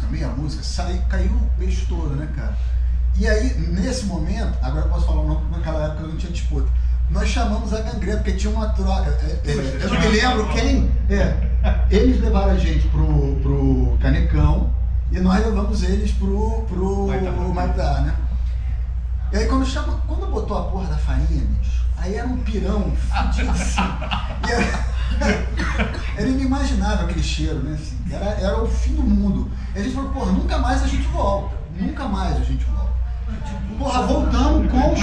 Meia música, caiu o peixe todo, né, cara? E aí, nesse momento, agora eu posso falar o nome, porque naquela época eu não tinha disputa. Nós chamamos a gangrena, porque tinha uma troca. Eu não me lembro quem. Eles levaram a gente pro Canecão e nós levamos eles pro Maitá, né? E aí, quando botou a porra da farinha, bicho, aí era um pirão fudidíssimo. Era inimaginável aquele cheiro, né? Assim, era o fim do mundo. E a gente falou, porra, nunca mais a gente volta. Nunca mais a gente volta. Porra, voltamos com o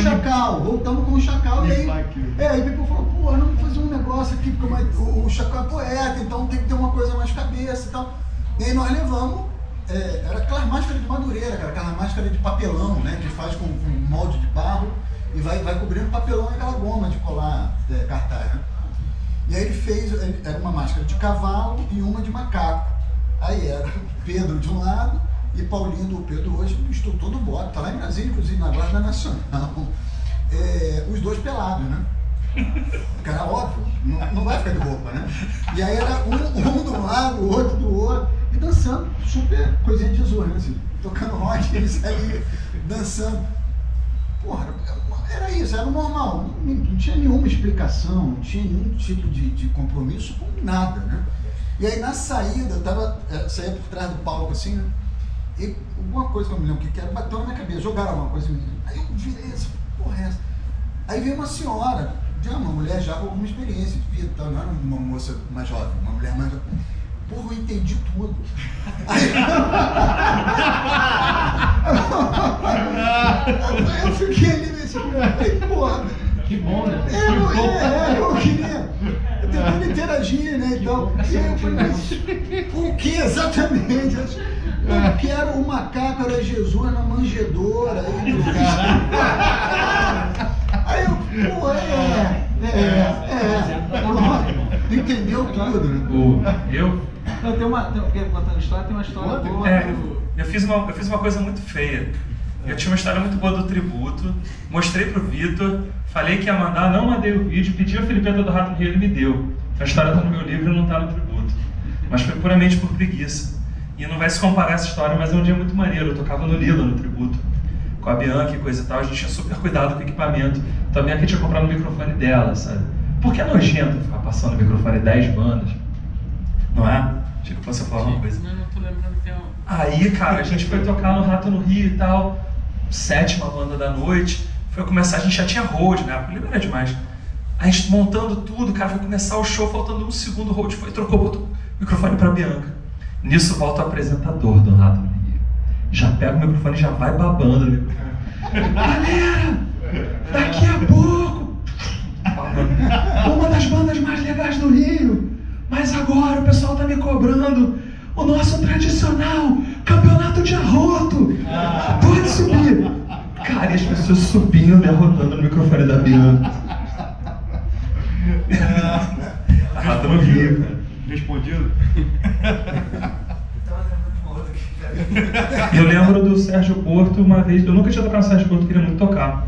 Chacal. E aí o Pipo falou, porra, não vamos fazer um negócio aqui, porque o Chacal é poeta, então tem que ter uma coisa mais cabeça e tal. E aí nós levamos, era aquela máscara de madureira, cara, aquela máscara de papelão, né? Que faz com molde de barro e vai cobrindo papelão e aquela goma de colar cartaz, né? E aí ele fez, era uma máscara de cavalo e uma de macaco. Aí era Pedro de um lado e Paulinho do Pedro hoje, instrutor do bote, tá lá em Brasília, inclusive na Guarda Nacional. Os dois pelados, né? Porque era óbvio, não vai ficar de roupa, né? E aí era um de um lado, o outro do outro, e dançando, super coisinha de Jesus, né? Assim, tocando rock, eles ali dançando. Porra, era isso, era normal, não tinha nenhuma explicação, não tinha nenhum tipo de compromisso com nada, né? E aí na saída, eu saía por trás do palco assim, né? E alguma coisa que eu me lembro que era, bateu na minha cabeça, jogaram alguma coisa em mim. Aí eu virei assim, porra, essa. Aí veio uma senhora, já uma mulher já com alguma experiência de vida, não era uma moça mais jovem, uma mulher mais jovem. Porra, eu entendi tudo. Aí eu fiquei ali nesse porra. Que bom, né? Eu queria tentando interagir, né, e tal. E aí eu falei, mas o que exatamente? Eu quero o macaco, era Jesus na manjedoura. Aí eu, pô, entendeu tudo, né? Contando história, tem uma história boa. Eu fiz uma coisa muito feia. Eu tinha uma história muito boa do tributo, mostrei pro Vitor, falei que ia mandar, não mandei o vídeo, pedi a Filipeta do Rato no Rio, ele me deu. A história tá no meu livro e não tá no tributo. Mas foi puramente por preguiça. E não vai se comparar essa história, mas é um dia muito maneiro. Eu tocava no Lila, no tributo, com a Bianca e coisa e tal. A gente tinha super cuidado com o equipamento. Então a Bianca tinha comprado o microfone dela, sabe? Porque é nojento ficar passando o microfone 10 bandas. Não é? Tipo, você falar uma coisa. Não tô lembrando que é um... Aí, cara, a gente foi tocar no Rato no Rio e tal. 7ª banda da noite. Foi começar, a gente já tinha hold, né? A era demais. A gente montando tudo, cara, foi começar o show, faltando 1 segundo, o hold foi, trocou o microfone pra Bianca. Nisso volta o apresentador do Rato no Rio. Já pega o microfone e já vai babando o microfone. Galera, daqui a pouco, uma das bandas mais legais do Rio, mas agora o pessoal tá me cobrando o nosso tradicional campeonato de arroto. Pode subir. Cara, e as pessoas subindo e arrotando no microfone da Bianca. Rato no Rio, cara. Respondido? Eu lembro do Sérgio Porto uma vez, eu nunca tinha tocado no Sérgio Porto, queria muito tocar.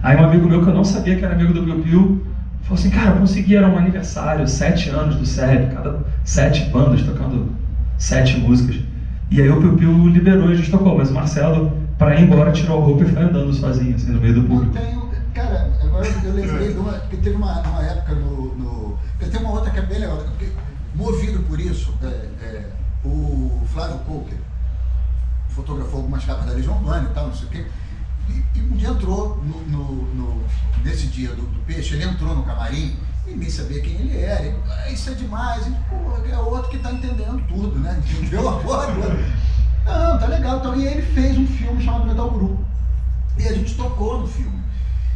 Aí um amigo meu que eu não sabia que era amigo do Piu Piu, falou assim, cara, eu consegui, era um aniversário, 7 anos do Sérgio, cada 7 bandas tocando 7 músicas. E aí o Piu Piu liberou e a gente tocou, mas o Marcelo, pra ir embora, tirou a roupa e foi andando sozinho, assim, no meio do público. Cara, agora eu lembrei de uma, porque teve uma época porque tem uma outra que é bem legal, porque, movido por isso, o Flávio Coker fotografou algumas capas da Legião Urbana e tal, não sei o quê, e um dia entrou nesse dia do Peixe, ele entrou no camarim, e ninguém sabia quem ele era, e, isso é demais, e, pô, é outro que tá entendendo tudo, né, entendeu a porra toda. Não, tá legal, então, e aí ele fez um filme chamado Metal Guru, e a gente tocou no filme.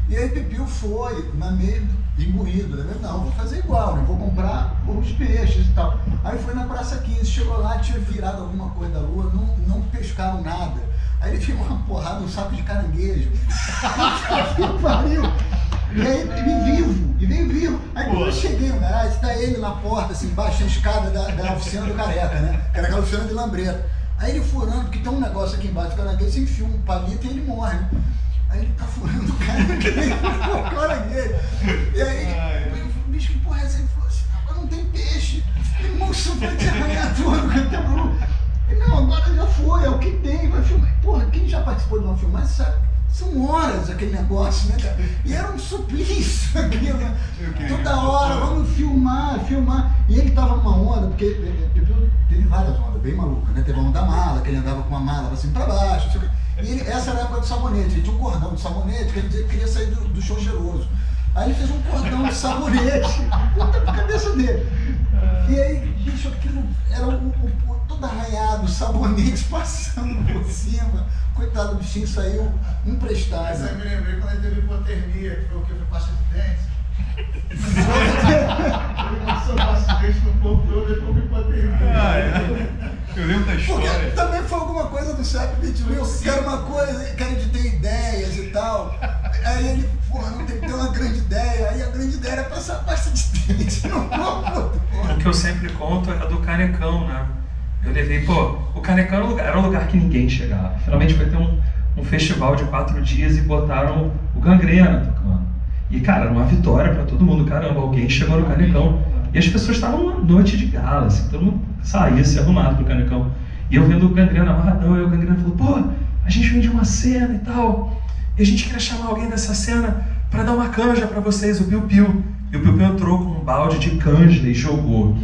E aí Pipiu foi na meio imbuído, né? Não, vou fazer igual, né? Vou comprar os peixes e tal. Aí foi na Praça 15, chegou lá, tinha virado alguma coisa da lua, não pescaram nada. Aí ele ficou uma porrada, um saco de caranguejo. Pariu! E aí e veio vivo. Aí quando eu cheguei no garagem, tá ele na porta, assim, embaixo da escada da oficina do Careca, né? Que era aquela oficina de Lambreta. Aí ele furando, porque tem um negócio aqui embaixo do caranguejo, você enfia um palito e ele morre, né? Aí ele tá furando o caranguejo. E aí, o bicho, que porra é essa? Ele falou assim, agora não tem peixe. Ele, moço, vai te arranhar tudo, que maluco. Ele, não, agora já foi, é o que tem, vai filmar. Porra, quem já participou de uma filmagem sabe, são horas aquele negócio, né, cara? E era um suplício aquilo, né? Toda hora, vamos filmar. E ele tava numa onda, porque teve várias ondas, bem malucas, né? Teve a onda da mala, que ele andava com a mala pra cima e pra baixo, não sei o quê. E essa era a época do sabonete, ele tinha um cordão de sabonete, que ele dizia que queria sair do show cheiroso. Aí ele fez um cordão de sabonete, puta pra cabeça dele. E aí, bicho, aquilo era todo arranhado, sabonete passando por cima. Coitado do bichinho, saiu emprestado. Essa eu me lembrei quando ele teve hipotermia, que foi o que? Foi pasta de dente. Ele passou pasta de dente no corpo todo e ficou com hipotermia. Eu lembro da história. Porque também foi alguma coisa do Chape Pitbull, que era uma coisa, que era de ter ideias e tal. Aí ele, porra, não tem que ter uma grande ideia. Aí a grande ideia era passar pasta de dente no corpo. O que eu sempre conto é do Canecão, né? Eu levei, o Canecão era um lugar que ninguém chegava. Finalmente foi ter um festival de 4 dias e botaram o Gangrena tocando. E, cara, era uma vitória pra todo mundo. Caramba, alguém chegou no Canecão. E as pessoas estavam numa noite de gala, assim, todo mundo saía se arrumado pro Canecão. E eu vendo o Gangrena amarradão, e o Gangrena falou, pô, a gente vem de uma cena e tal, e a gente queria chamar alguém dessa cena pra dar uma canja pra vocês, o Piu Piu. E o Piu Piu entrou com um balde de canja e jogou.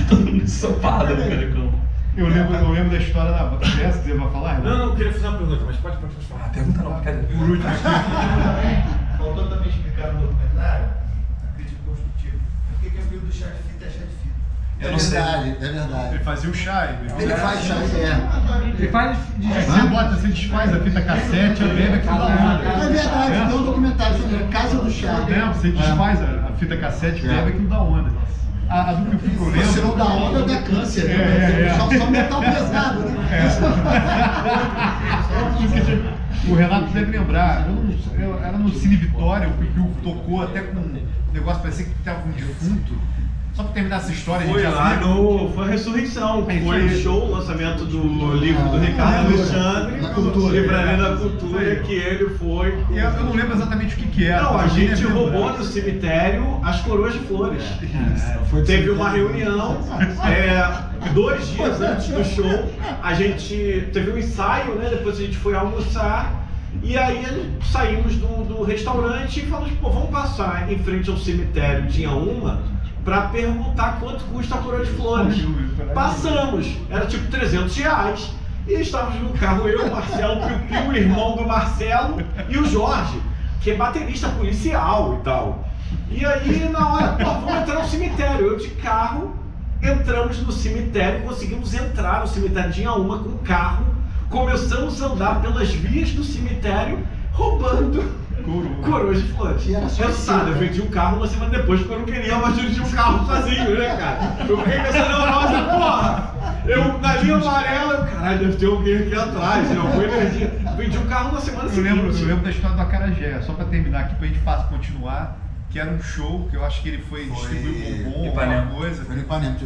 Todo mundo ensopado no Canecão. Eu lembro da história da criança, você vai falar? Não, eu queria fazer uma pergunta, mas pode falar. Pergunta não, cadê? Por último, Faltou também explicar no documentário a crítica construtiva. Por que é o do chá de fita é chá de fita? Eu não sei. É verdade. ele fazia o chá. Ele faz chá, Ele faz Você desfaz a fita cassete, a bebe aquilo da onda. É verdade, tem um documentário sobre a Casa do Chá. Você desfaz a fita cassete, bebe aquilo da onda. A do Piu Piu, eu Se não lembro. dá onda, dá câncer. Né? Só metal pesado, né? O Renato deve lembrar, era no Cine Vitória, o Piu Piu tocou até com um negócio, parecia que estava um defunto. Só para terminar essa história, Foi lá foi a Ressurreição, foi o show, o lançamento do livro do Ricardo Alexandre, Livraria da Cultura, que ele foi. Eu não lembro exatamente o que era. Não, a gente roubou no cemitério as coroas de flores. Teve uma reunião 2 dias antes do show, a gente teve um ensaio, né? Depois a gente foi almoçar. E aí saímos do restaurante e falamos, pô, vamos passar em frente ao cemitério de Inhaúma para perguntar quanto custa a coroa de flores. Passamos, era tipo R$300. E estávamos no carro, eu, o Marcelo, o Piu Piu, o irmão do Marcelo e o Jorge, que é baterista policial e tal. E aí, na hora, pô, vamos entrar no cemitério. Eu de carro, entramos no cemitério, conseguimos entrar no cemitério de Inhaúma com o carro, começamos a andar pelas vias do cemitério, roubando coroas de flores. Resultado, eu vendi um carro uma semana depois porque eu não queria mais dirigir um carro sozinho, né, cara? Eu fiquei pensando, nossa, porra! Eu na linha amarela, caralho, deve ter alguém aqui atrás, né? Alguma energia. Vendi um carro na semana seguinte. Eu lembro da história do Acarajé, só pra terminar aqui, pra gente continuar, que era um show que eu acho que ele foi distribuir bombom, alguma coisa. Foi no Ipanema,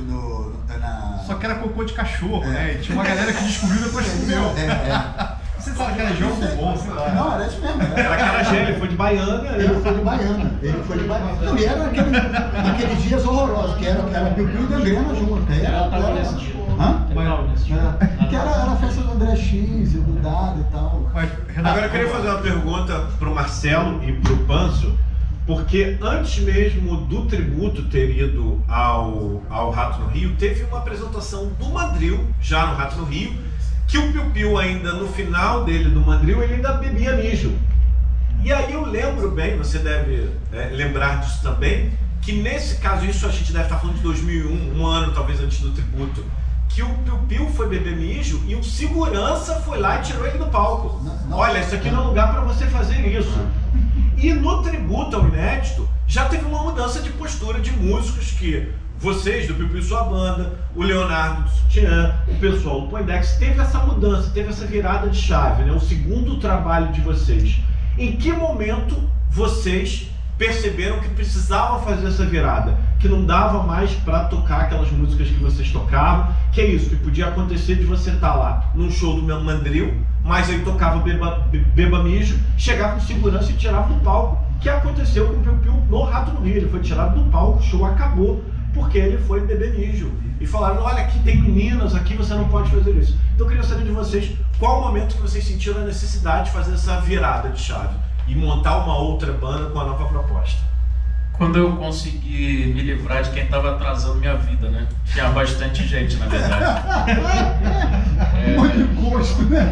Só que era cocô de cachorro, né? E tinha uma galera que descobriu e depois comeu. Você sabe que era jogo bom, sei lá. Não, era isso mesmo. Era Acarajé, ele foi de Baiana. Ele foi de Baiana. Não, e era aqueles dias horrorosos, que era Piu Piu e Gangrena junto. Que era a festa do André X, do Dado e tal. Agora eu queria fazer uma pergunta pro Marcelo e pro Panso, porque antes mesmo do tributo ter ido ao Rato no Rio, teve uma apresentação do Mandril, já no Rato no Rio, que o Piu Piu ainda, no final dele, do Mandril, ele ainda bebia mijo. E aí eu lembro bem, você deve lembrar disso também, que nesse caso, isso a gente deve estar falando de 2001, um ano talvez antes do tributo, que o Piu Piu foi beber mijo e o segurança foi lá e tirou ele do palco. Olha, isso aqui não é lugar para você fazer isso. E no tributo ao inédito, já teve uma mudança de postura de músicos que vocês, do Piu Piu e sua banda, o Leonardo do Sutiã, o pessoal do Poindex, teve essa mudança, teve essa virada de chave, né? O segundo trabalho de vocês. Em que momento vocês perceberam que precisavam fazer essa virada? Que não dava mais para tocar aquelas músicas que vocês tocavam? Que é isso, que podia acontecer de você estar lá num show do meu Mandril, mas aí tocava Beba Mijo, chegava com segurança e tirava do palco. Que aconteceu com o Piu Piu no Rato no Rio. Ele foi tirado do palco, o show acabou, porque ele foi beber mijo. E falaram, olha, aqui tem meninas, aqui você não pode fazer isso. Então eu queria saber de vocês, qual o momento que vocês sentiram a necessidade de fazer essa virada de chave e montar uma outra banda com a nova proposta? Quando eu consegui me livrar de quem estava atrasando minha vida, né? Tinha bastante gente, na verdade. Muito gosto, né?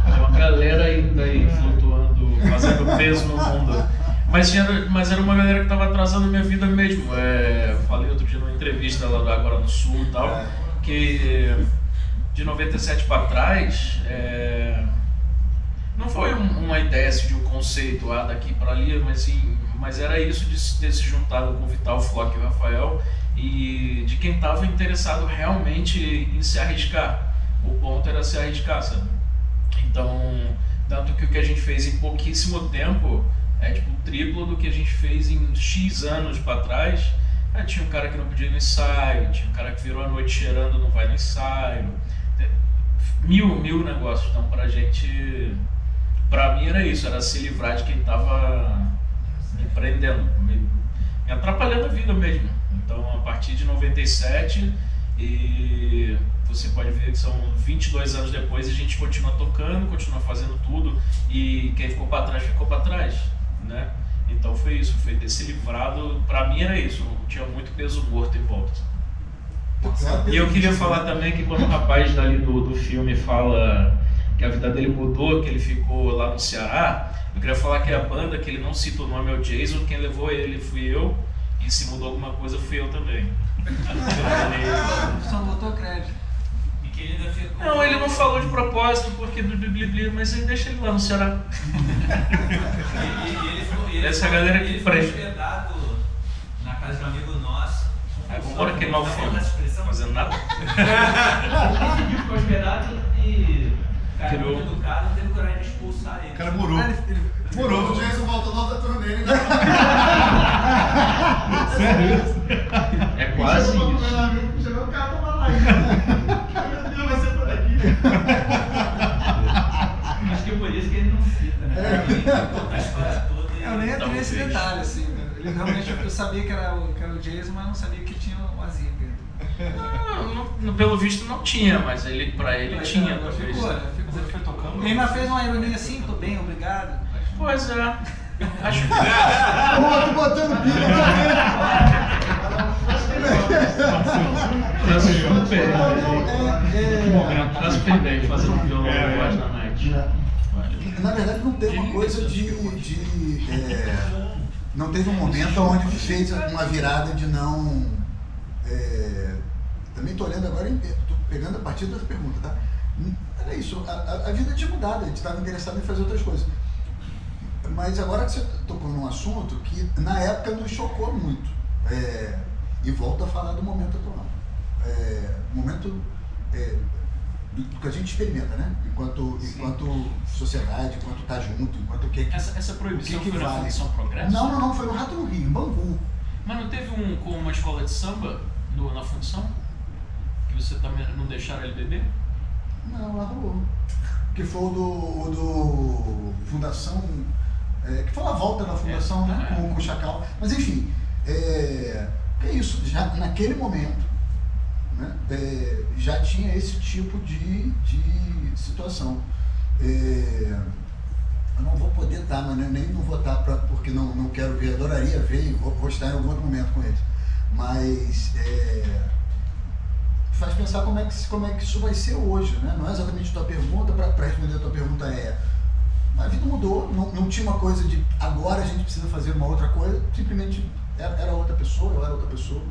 Tem uma galera ainda aí flutuando, fazendo peso no mundo. Mas era uma galera que estava atrasando minha vida mesmo. Eu falei outro dia numa entrevista lá do Agora no Sul e tal, que de 97 para trás, não foi uma ideia assim, de um conceito daqui para ali, mas era isso de ter se juntado com o Vital, Flock e o Rafael, e de quem estava interessado realmente em se arriscar. O ponto era se arriscar, sabe? Então, tanto que o que a gente fez em pouquíssimo tempo é tipo o triplo do que a gente fez em X anos para trás. Tinha um cara que não podia ir no ensaio, tinha um cara que virou a noite cheirando, não vai no ensaio. Mil negócios. Então, pra pra mim era isso, era se livrar de quem tava me prendendo, me atrapalhando a vida mesmo. Então, a partir de 97, e você pode ver que são 22 anos depois, a gente continua tocando, continua fazendo tudo, e quem ficou para trás, né? Então foi isso, foi ter se livrado, pra mim era isso, tinha muito peso morto em volta. E eu queria falar também que quando o rapaz dali do filme fala que a vida dele mudou, que ele ficou lá no Ceará, eu queria falar que a banda, que ele não cita o nome, é o Jason, quem levou ele fui eu, e se mudou alguma coisa fui eu também. Só não botou crédito. E que ele ainda ficou... Não, ele não falou de propósito, porque mas ele deixa ele lá no Ceará. Essa galera que prende. Ele foi hospedado na casa de um amigo nosso. Aí vamos embora queimar o filme, fazendo nada. Ele ficou hospedado e o cara Criou. muito educado, não teve coragem de expulsar ele. O cara morou. Morou, o Jason voltou nova turnê, né? É quase isso. Chegou o cara, tava lá ainda. Meu Deus, vai ser por aqui. Acho que é por isso que ele não cita, né? Ele conta a história toda. Eu nem entrei nesse Talvez. detalhe, assim. Ele realmente, eu sabia que era o Jason, mas não sabia que tinha uma zica. Não, pelo visto não tinha, mas pra ele tinha, Ficou, talvez. ficou. Mas ele foi tocando. Ele ainda fez uma ironia assim, tô bem, obrigado. Pois é. Acho que. O outro botando pilha Super bem, fazendo violão voz na night. Na verdade, não teve uma coisa não teve um momento onde fez uma virada de não. Também estou olhando agora, estou pegando a partir dessa pergunta, tá? Era isso, a vida tinha mudado, a gente estava interessado em fazer outras coisas. Mas agora que você tocou num assunto que na época nos chocou muito, e volto a falar do momento atual. Momento do que a gente experimenta, né? Enquanto sociedade, enquanto tá junto, enquanto o que Essa proibição o que foi na vale? Fundação Progresso? Não, foi no Rato no Rio, em Bangu. Mas não teve com uma escola de samba na função? Que você também não deixaram ele beber? Não, lá rolou. Que foi o do Fundação, que foi a volta da Fundação com o Chacal. Mas enfim, é isso, já naquele momento, né, já tinha esse tipo de situação. Eu não vou poder estar, mas nem não vou estar porque não quero ver, adoraria ver, e vou estar em algum outro momento com eles. Mas faz pensar como é que isso vai ser hoje, né? Não é exatamente a tua pergunta, para responder a tua pergunta a vida mudou, não tinha uma coisa de agora a gente precisa fazer uma outra coisa, simplesmente era outra pessoa, eu era outra pessoa.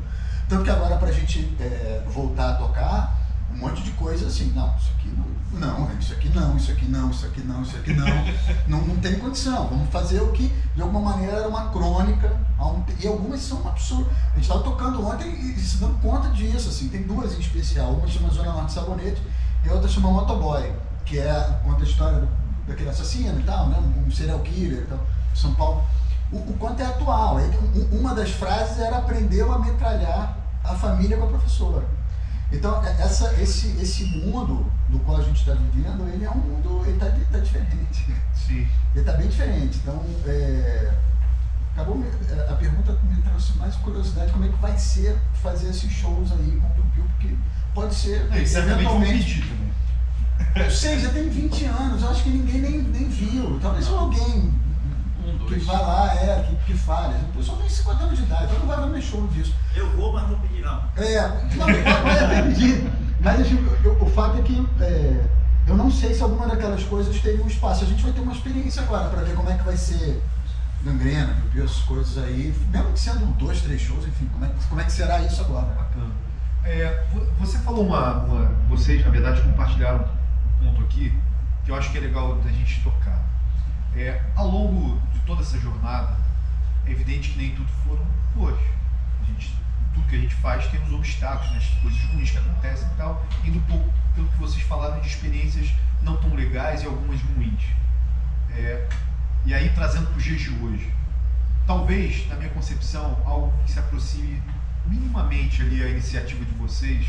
Tanto que agora para a gente voltar a tocar, um monte de coisa assim, não, isso aqui não, isso aqui não, isso aqui não, isso aqui não, isso aqui não, não tem condição, vamos fazer o que de alguma maneira era uma crônica, e algumas são um absurdo. A gente estava tocando ontem e se dando conta disso, assim, tem duas em especial, uma chama Zona Norte Sabonete e a outra chama Motoboy, que conta a história daquele assassino e tal, né, um serial killer e tal, São Paulo. O quanto é atual. Uma das frases era aprender a metralhar a família com a professora. Então, esse mundo do qual a gente está vivendo, ele é um mundo, ele tá diferente. Sim. Ele está bem diferente. Então, a pergunta me trouxe mais curiosidade, como é que vai ser fazer esses shows aí com o Piu-Piu, porque pode ser, E certamente vão eventualmente... pedir também. Eu sei, já tem 20 anos, eu acho que ninguém nem viu. Talvez só alguém que vai lá, que fale. O pessoal tem 50 anos de idade, então não vai ver show disso. Eu vou, mas não pedi não. Não vai até pedir. Mas o fato é que eu não sei se alguma daquelas coisas teve um espaço. A gente vai ter uma experiência agora para ver como é que vai ser Gangrena, Piu-Piu, essas coisas aí. Mesmo que sendo 2, 3 shows, enfim, como é que será isso agora? Bacana. Você falou vocês, na verdade, compartilharam um ponto aqui que eu acho que é legal da gente tocar. Ao longo de toda essa jornada, é evidente que nem tudo foram flores. Tudo que a gente faz tem os obstáculos, né, as coisas ruins que acontecem e tal, indo um pouco pelo que vocês falaram de experiências não tão legais e algumas ruins. E aí trazendo para os dias de hoje. Talvez, na minha concepção, algo que se aproxime minimamente ali a iniciativa de vocês,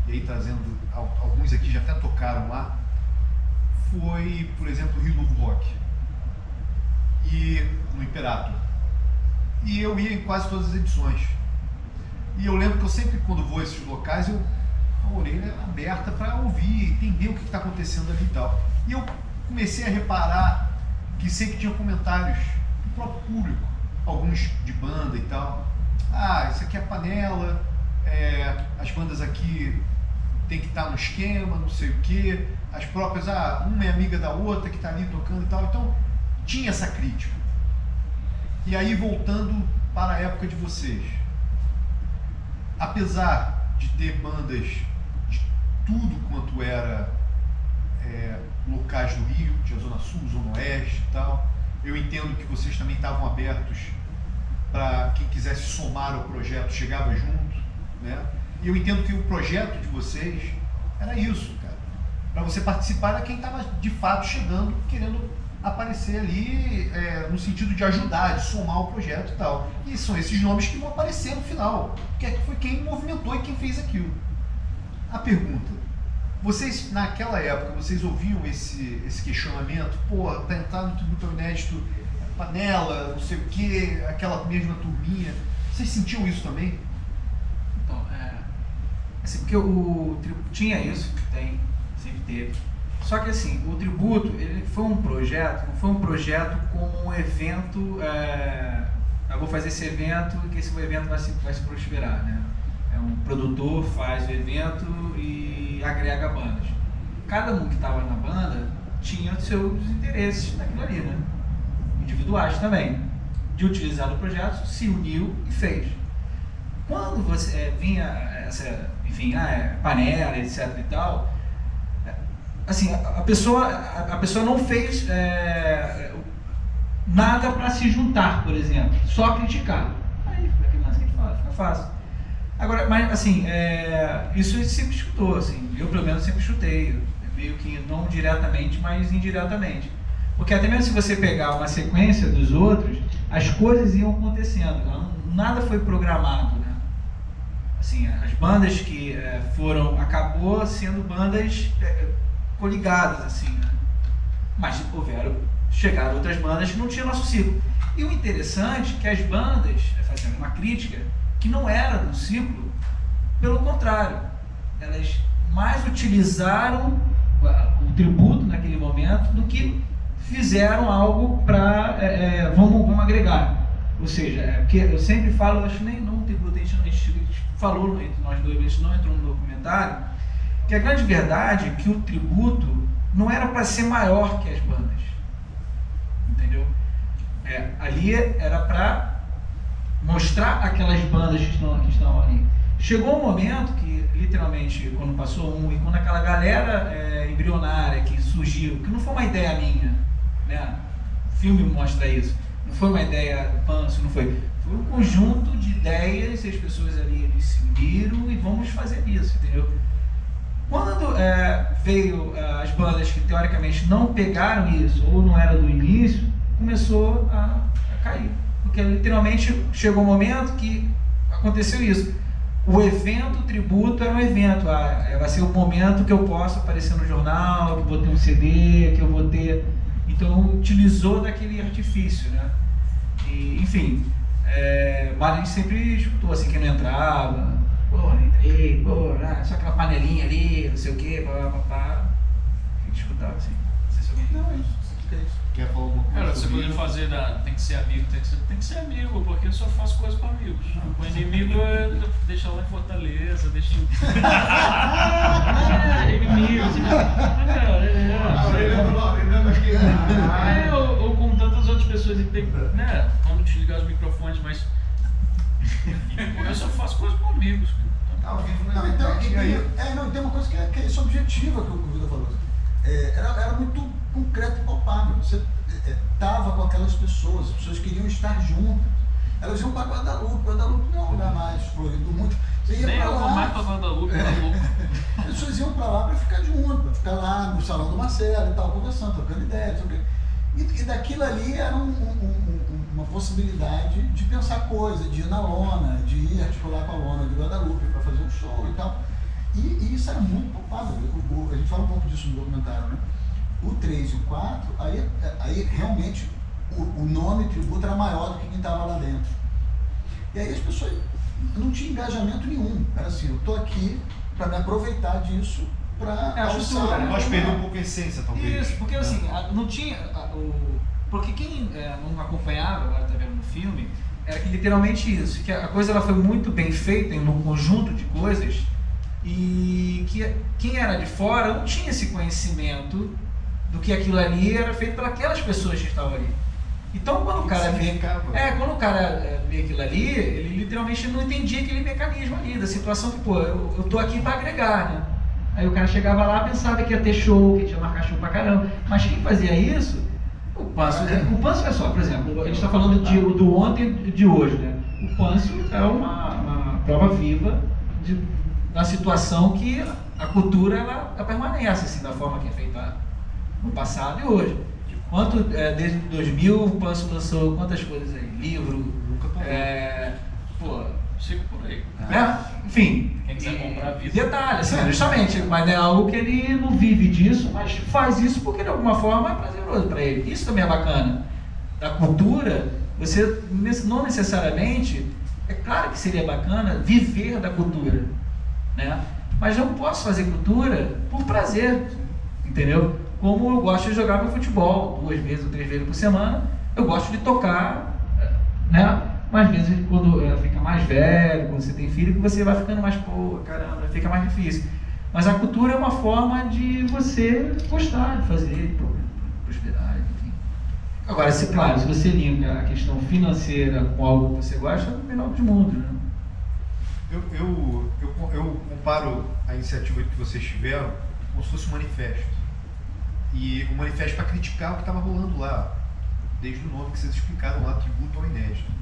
e aí trazendo, alguns aqui já até tocaram lá, foi, por exemplo, o Rio Novo Rock. e no Imperator. E eu ia em quase todas as edições. E eu lembro que eu sempre, quando vou a esses locais, a orelha aberta para ouvir, entender o que está acontecendo ali e tal. E eu comecei a reparar que sempre tinha comentários do próprio público, alguns de banda e tal. Ah, isso aqui é panela, as bandas aqui tem que estar no esquema, não sei o quê. As próprias, uma é amiga da outra que está ali tocando e tal. Então, tinha essa crítica. E aí, voltando para a época de vocês, apesar de ter bandas de tudo quanto era locais do Rio, tinha Zona Sul, Zona Oeste e tal, eu entendo que vocês também estavam abertos para quem quisesse somar ao projeto, chegava junto, né? E eu entendo que o projeto de vocês era isso, cara. Para você participar era quem estava de fato chegando, querendo aparecer ali no sentido de ajudar, de somar o projeto e tal. E são esses nomes que vão aparecer no final, que foi quem movimentou e quem fez aquilo. A pergunta: vocês, naquela época, vocês ouviam esse questionamento? Pô, para entrar no tributo inédito, panela, não sei o quê, aquela mesma turminha. Vocês sentiam isso também? Então, assim, porque o tributo tinha isso, sempre teve. Só que assim, o tributo, ele foi um projeto, não foi um projeto como um evento, eu vou fazer esse evento e que esse evento vai se prosperar, né? Um produtor faz o evento e agrega bandas. Cada um que estava na banda tinha os seus interesses naquilo ali, né? Individuais também. De utilizar o projeto, se uniu e fez. Quando você vinha essa, enfim, panela, etc e tal, assim, a pessoa não fez nada para se juntar, por exemplo, só criticar. Aí fica aquele lance que a gente fala, fica fácil. Agora, mas assim, isso a gente sempre escutou, assim, eu pelo menos sempre escutei, meio que não diretamente, mas indiretamente. Porque até mesmo se você pegar uma sequência dos outros, as coisas iam acontecendo, nada foi programado, né? Assim, as bandas que acabou sendo bandas coligadas, assim, né? Mas chegaram outras bandas que não tinham nosso ciclo. E o interessante é que as bandas, fazendo uma crítica, que não era do ciclo, pelo contrário, elas mais utilizaram o tributo naquele momento do que fizeram algo para vamos agregar. Ou seja, porque eu sempre falo, acho que nem no tributo, a gente falou entre nós dois, a gente não entrou no documentário, que a grande verdade é que o tributo não era para ser maior que as bandas, entendeu? Ali era para mostrar aquelas bandas que estão ali. Chegou um momento que, literalmente, quando passou e quando aquela galera embrionária que surgiu, que não foi uma ideia minha, né? O filme mostra isso, não foi uma ideia do Panso, não foi um conjunto de ideias, e as pessoas ali eles se uniram e vamos fazer isso, entendeu? Quando veio as bandas que teoricamente não pegaram isso, ou não era do início, começou a cair. Porque literalmente chegou um momento que aconteceu isso. O evento, o tributo era um evento. Vai ser o momento que eu posso aparecer no jornal, que eu vou ter um CD, que eu vou ter... Então utilizou daquele artifício, né? E, enfim, mas a gente sempre escutou assim, que não entrava. Entrei, só aquela panelinha ali, não sei o quê, papapá. A gente escutava assim. Não sei se alguém... Não, é isso. Quer falar alguma coisa? Cara, você poderia fazer tem que ser amigo, tem que ser amigo, porque eu só faço coisa com amigos. Com inimigo, deixa lá em Fortaleza, deixa inimigo. Ou com tantas outras pessoas, né? Vamos desligar os microfones, mas eu só faço coisa com amigos. Ao vivo, né? Então, tem uma coisa que é essa objetiva que o Vitor falou. Era muito concreto e palpável. Você estava com aquelas pessoas, as pessoas queriam estar juntas. Elas iam para Guadalupe não é um lugar mais florido muito. Você ia para lá. Mais para Guadalupe, as pessoas iam para lá para ficar junto, para ficar lá no salão do Marcelo e tal, conversando, trocando ideias. E daquilo ali era uma possibilidade de pensar coisa, de ir na lona, de ir articular com a lona de Guadalupe para fazer um show e tal. E isso era muito palpável. A gente fala um pouco disso no documentário, né? O 3 e o 4, aí realmente o nome tributo era maior do que quem estava lá dentro. E aí as pessoas não tinham engajamento nenhum. Era assim, eu estou aqui para me aproveitar disso para alçar. Nós perdemos um pouco a essência, talvez. Isso, porque assim, não tinha... Porque quem não acompanhava, agora está vendo no filme, era que literalmente isso, que a coisa ela foi muito bem feita em um conjunto de coisas e que quem era de fora não tinha esse conhecimento do que aquilo ali era feito por aquelas pessoas que estavam ali. Então quando o cara vê aquilo ali, ele literalmente não entendia aquele mecanismo ali, da situação que, pô, eu tô aqui para agregar, né? Aí o cara chegava lá, pensava que ia ter show, que ia marcar show pra caramba, mas quem fazia isso, o Pâncio é só, por exemplo, a gente está falando do ontem e de hoje, né? O Pâncio é uma prova viva da situação que a cultura ela permanece, assim, da forma que é feita no passado e hoje. Desde 2000 o Pâncio lançou quantas coisas aí? Livro, Sigo por aí. Enfim, quem quiser comprar a vida. Detalhe, assim, justamente, mas é algo que ele não vive disso, mas faz isso porque de alguma forma é prazeroso para ele. Isso também é bacana. Da cultura, você não necessariamente, é claro que seria bacana viver da cultura, né? Mas eu não posso fazer cultura por prazer, entendeu? Como eu gosto de jogar meu futebol 2 vezes ou 3 vezes por semana, eu gosto de tocar, né? Mas às vezes quando fica mais velho, quando você tem filho, que você vai ficando mais, pô, caramba, fica mais difícil. Mas a cultura é uma forma de você gostar de fazer, prosperar, enfim. Agora, claro, se você linka a questão financeira com algo que você gosta, é o melhor dos mundos, né? Eu comparo a iniciativa que vocês tiveram como se fosse um manifesto. E um manifesto para criticar o que estava rolando lá, desde o nome que vocês explicaram lá, tributo ao inédito.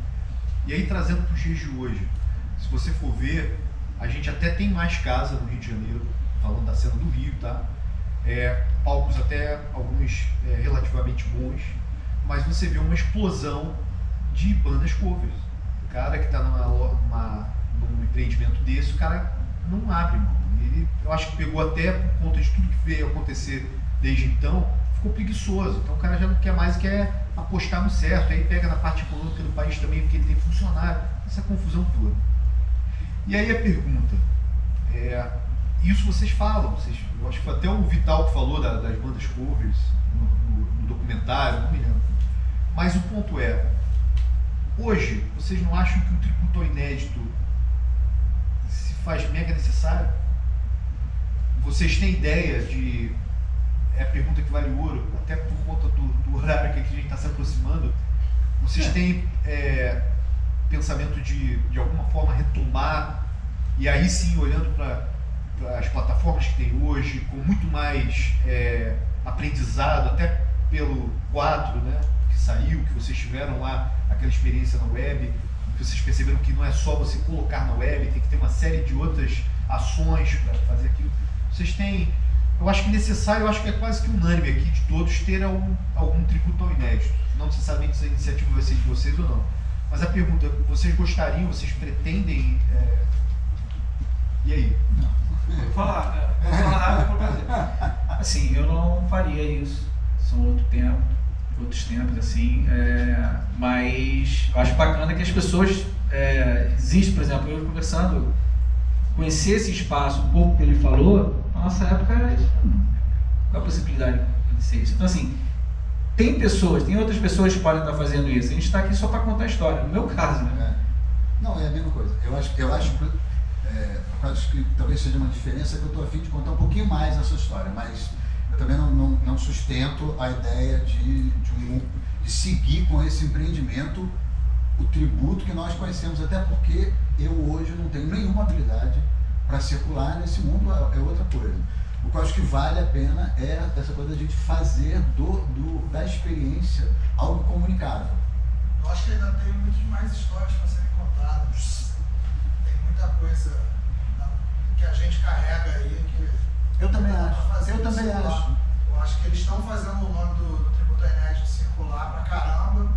E aí, trazendo para os dias de hoje, se você for ver, a gente até tem mais casa no Rio de Janeiro, falando da cena do Rio, tá? Palcos até alguns relativamente bons, mas você vê uma explosão de bandas covers. O cara que está num empreendimento desse, o cara não abre mão. Eu acho que pegou até por conta de tudo que veio acontecer desde então, ficou preguiçoso. Então o cara já não quer mais, quer apostar no certo, aí pega na parte econômica do país também, porque ele tem funcionário, essa confusão toda. E aí a pergunta, isso vocês falam, eu acho que foi até o Vital que falou das bandas covers no documentário, não me lembro. Mas o ponto é, hoje, vocês não acham que o tributo ao inédito se faz mega necessário? Vocês têm ideia de... É a pergunta que vale ouro, até por conta do horário que a gente está se aproximando. Vocês têm pensamento de alguma forma retomar, e aí sim, olhando para as plataformas que tem hoje, com muito mais aprendizado, até pelo quadro, né, que saiu, que vocês tiveram lá, aquela experiência na web, que vocês perceberam que não é só você colocar na web, tem que ter uma série de outras ações para fazer aquilo. Vocês têm... Eu acho que necessário, eu acho que é quase que unânime aqui de todos ter algum tributo ao inédito. Não necessariamente se a iniciativa vai ser de vocês ou não. Mas a pergunta, vocês gostariam, vocês pretendem... E aí? Vou falar rápido para fazer. Assim, eu não faria isso. São outros tempos, assim. Mas eu acho bacana que as pessoas... existe, por exemplo, eu conversando, conhecer esse espaço, um pouco que ele falou... Na nossa época, qual a possibilidade de ser isso? Então, assim, tem outras pessoas que podem estar fazendo isso. A gente está aqui só para contar a história, no meu caso, né? Não, é a mesma coisa. Eu acho que talvez seja uma diferença que eu estou a fim de contar um pouquinho mais essa história, mas eu também não sustento a ideia de seguir com esse empreendimento o tributo que nós conhecemos, até porque eu hoje não tenho nenhuma habilidade para circular nesse mundo, é outra coisa. O que eu acho que vale a pena é essa coisa da gente fazer da experiência algo comunicável. Eu acho que ainda tem muitas mais histórias para serem contadas. Tem muita coisa que a gente carrega aí que... Eu também acho. Eu acho que eles estão fazendo o nome do tributo inédito circular pra caramba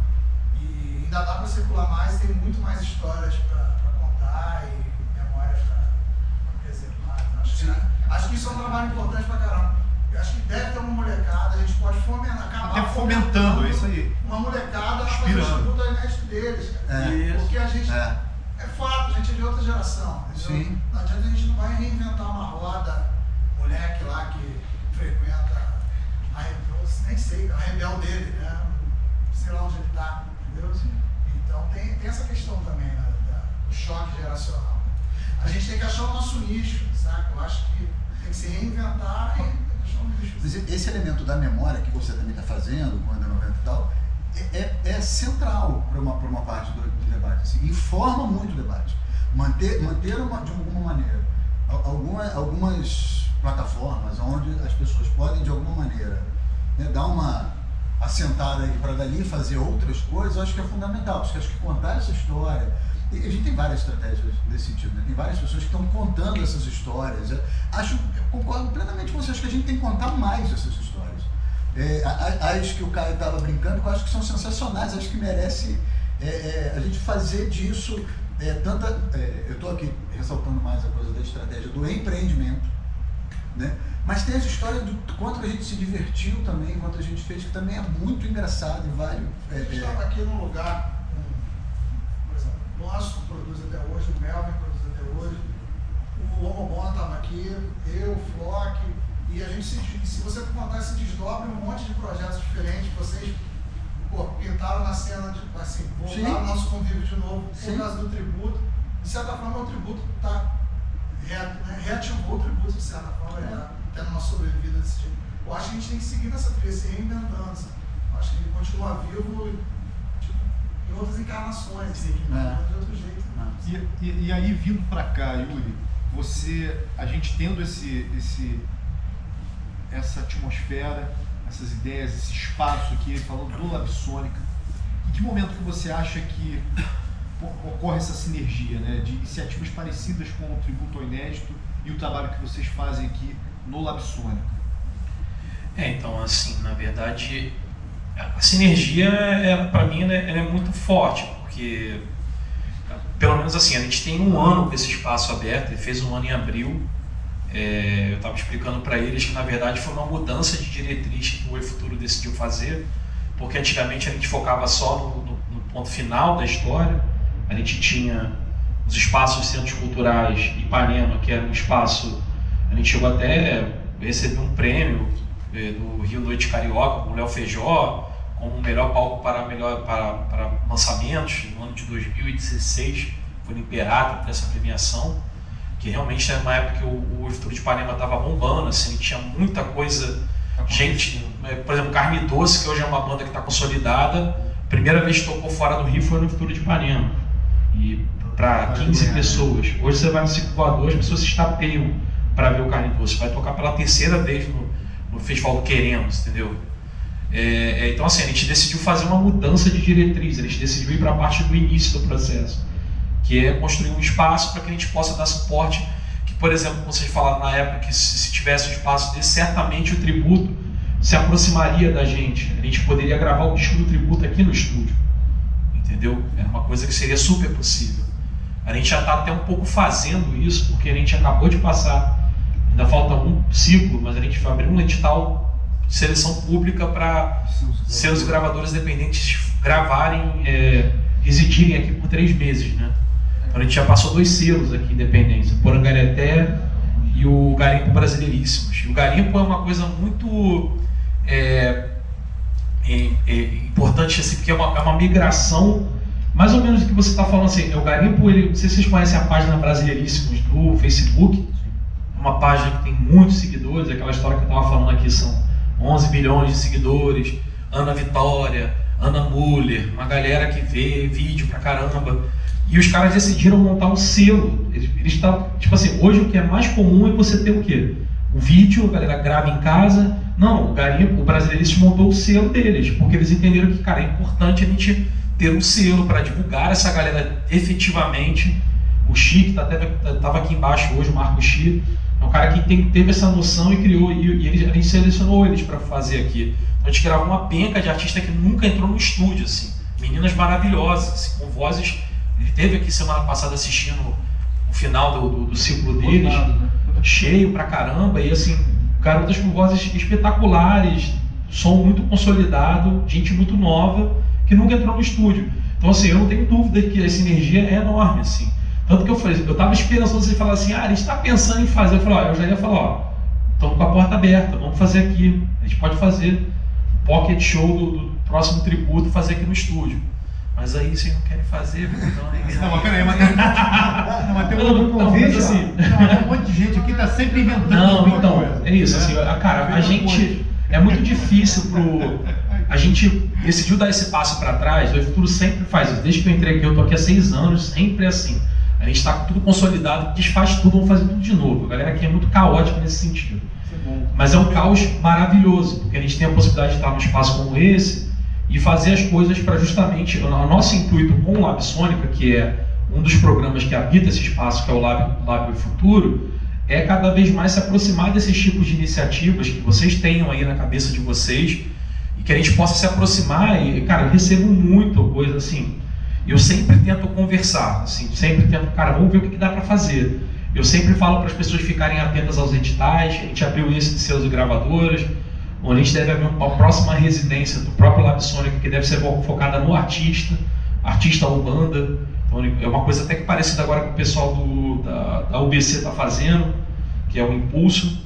e ainda dá para circular mais, tem muito mais histórias para contar e memórias para preservar. Acho que isso é um trabalho importante pra caramba. Eu acho que deve ter uma molecada, a gente pode fomentar, acabar fomentando, é isso aí. Uma molecada a fazer o tributo inédito deles, cara. Porque a gente... É fato, a gente é de outra geração. Sim. Não adianta, a gente não vai reinventar uma roda, moleque lá que frequenta nem sei, a Rebel dele, né? Sei lá onde ele tá, entendeu? Então tem essa questão também, né? Do choque geracional. A gente tem que achar o nosso nicho, sabe? Eu acho que tem que se reinventar e achar um nicho. Mas esse elemento da memória que você também está fazendo, com o Under 90 e tal, é central para uma parte do debate. Assim, informa muito o debate. Manter de alguma maneira. Algumas plataformas onde as pessoas podem, de alguma maneira, né, dar uma assentada aí para dali fazer outras coisas, eu acho que é fundamental. Acho que contar essa história. E a gente tem várias estratégias nesse sentido, né? Tem várias pessoas que estão contando essas histórias. Eu concordo plenamente com vocês que a gente tem que contar mais essas histórias. As que o Caio estava brincando, eu acho que são sensacionais, acho que merece a gente fazer disso eu estou aqui ressaltando mais a coisa da estratégia do empreendimento, né? Mas tem as histórias do quanto a gente se divertiu também, quanto a gente fez, que também é muito engraçado e vale. A gente estava aqui num lugar, por exemplo, nosso produz até hoje, o Melvin produz até hoje, o Homobon estava aqui, eu, o Flock, e a gente se você for contar, se desdobra um monte de projetos diferentes, vocês pintaram na cena, assim, voltaram o nosso convívio de novo, por causa do tributo. De certa forma, o tributo reativou o tributo, de certa forma, tendo uma sobrevida desse tipo. Eu acho que a gente tem que seguir nessa trilha, se reinventando. Eu acho que ele continua vivo em outras encarnações, assim, de outro jeito. E aí, vindo para cá, Yuri, a gente tendo essa atmosfera, essas ideias, esse espaço aqui, falando do Labsônica, em que momento que você acha que ocorre essa sinergia, né, de iniciativas parecidas com o Tributo ao Inédito e o trabalho que vocês fazem aqui no Labsônica? Então, assim, na verdade, a sinergia, para mim, ela é muito forte, porque, pelo menos assim, a gente tem um ano com esse espaço aberto, ele fez um ano em abril. Eu estava explicando para eles que, na verdade, foi uma mudança de diretriz que o Oi Futuro decidiu fazer, porque antigamente a gente focava só no ponto final da história. A gente tinha os espaços de centros culturais, Ipanema, que era um espaço, a gente chegou até a receber um prêmio do Rio Noite Carioca, com o Léo Feijó, como o melhor palco para lançamentos no ano de 2016, foi no Imperato para essa premiação, que realmente era uma época que o Futuro de Ipanema estava bombando, assim, tinha muita coisa, gente, por exemplo, Carne Doce, que hoje é uma banda que está consolidada, a primeira vez que tocou fora do Rio foi no Futuro de Ipanema, e para 15 pessoas. Hoje você vai no Circo Voador, as pessoas se estapeiam para ver o Carne Doce, vai tocar pela terceira vez no Festival do Queremos, entendeu? Então assim, a gente decidiu fazer uma mudança de diretriz, a gente decidiu ir para a parte do início do processo, que é construir um espaço para que a gente possa dar suporte, que, por exemplo, vocês falaram na época que se tivesse um espaço desse, certamente o tributo se aproximaria da gente. A gente poderia gravar o disco do tributo aqui no estúdio, entendeu? Era uma coisa que seria super possível. A gente já está até um pouco fazendo isso, porque a gente acabou de passar, ainda falta um ciclo, mas a gente vai abrir um edital de seleção pública para seus gravadores independentes gravarem, residirem aqui por 3 meses, né? A gente já passou 2 selos aqui independentes, o Porangareté e o Garimpo Brasileiríssimos. E o Garimpo é uma coisa muito importante, assim, porque é uma migração, mais ou menos do que você está falando, assim, o Garimpo, não sei se vocês conhecem a página Brasileiríssimos do Facebook, uma página que tem muitos seguidores, aquela história que eu estava falando aqui, são 11 milhões de seguidores, Ana Vitória, Ana Muller, uma galera que vê vídeo pra caramba. E os caras decidiram montar um selo. Eles tá, tipo assim, hoje o que é mais comum é você ter o quê? O vídeo, a galera grava em casa. Não, o Brasileiríssimo montou o selo deles, porque eles entenderam que, cara, é importante a gente ter um selo para divulgar essa galera efetivamente. O Xi, que estava aqui embaixo hoje, o Marco Xi, é um cara que teve essa noção e criou, e a gente selecionou eles para fazer aqui. Então a gente gravou uma penca de artista que nunca entrou no estúdio, assim, meninas maravilhosas, assim, com vozes. Ele esteve aqui semana passada assistindo o final do ciclo deles, cheio pra caramba, e assim, garotas com vozes espetaculares, som muito consolidado, gente muito nova, que nunca entrou no estúdio. Então, assim, eu não tenho dúvida que essa energia é enorme, assim. Tanto que eu falei, eu estava esperando você falar assim, a gente está pensando em fazer. Eu falei, ó, eu já ia falar, ó, estamos com a porta aberta, vamos fazer aqui. A gente pode fazer pocket show do próximo tributo, fazer aqui no estúdio. Mas aí vocês não querem fazer, então aí... Não, mas peraí, mas tem um convite, assim... Tem um monte de gente aqui que tá sempre inventando. Não, então, é isso, assim, cara, a gente... É muito difícil a gente decidiu dar esse passo para trás, o Futuro sempre faz isso. Desde que eu entrei aqui, eu tô aqui há 6 anos, sempre é assim. A gente está com tudo consolidado, desfaz tudo, vamos fazer tudo de novo. A galera aqui é muito caótica nesse sentido. Mas é um caos maravilhoso, porque a gente tem a possibilidade de estar num espaço como esse e fazer as coisas para justamente... O nosso intuito com o Lab Sônica, que é um dos programas que habita esse espaço, que é o Lab Futuro, é cada vez mais se aproximar desses tipos de iniciativas que vocês tenham aí na cabeça de vocês e que a gente possa se aproximar e, cara, eu recebo muita coisa assim. Eu sempre tento conversar, assim, sempre tento, cara, vamos ver o que dá para fazer. Eu sempre falo para as pessoas ficarem atentas aos editais. A gente abriu esse de selos e gravadoras, onde a gente deve abrir uma próxima residência do próprio Lab Sônica, que deve ser focada no artista ou banda. Então, é uma coisa até que parecida agora com o pessoal da UBC está fazendo, que é o Impulso.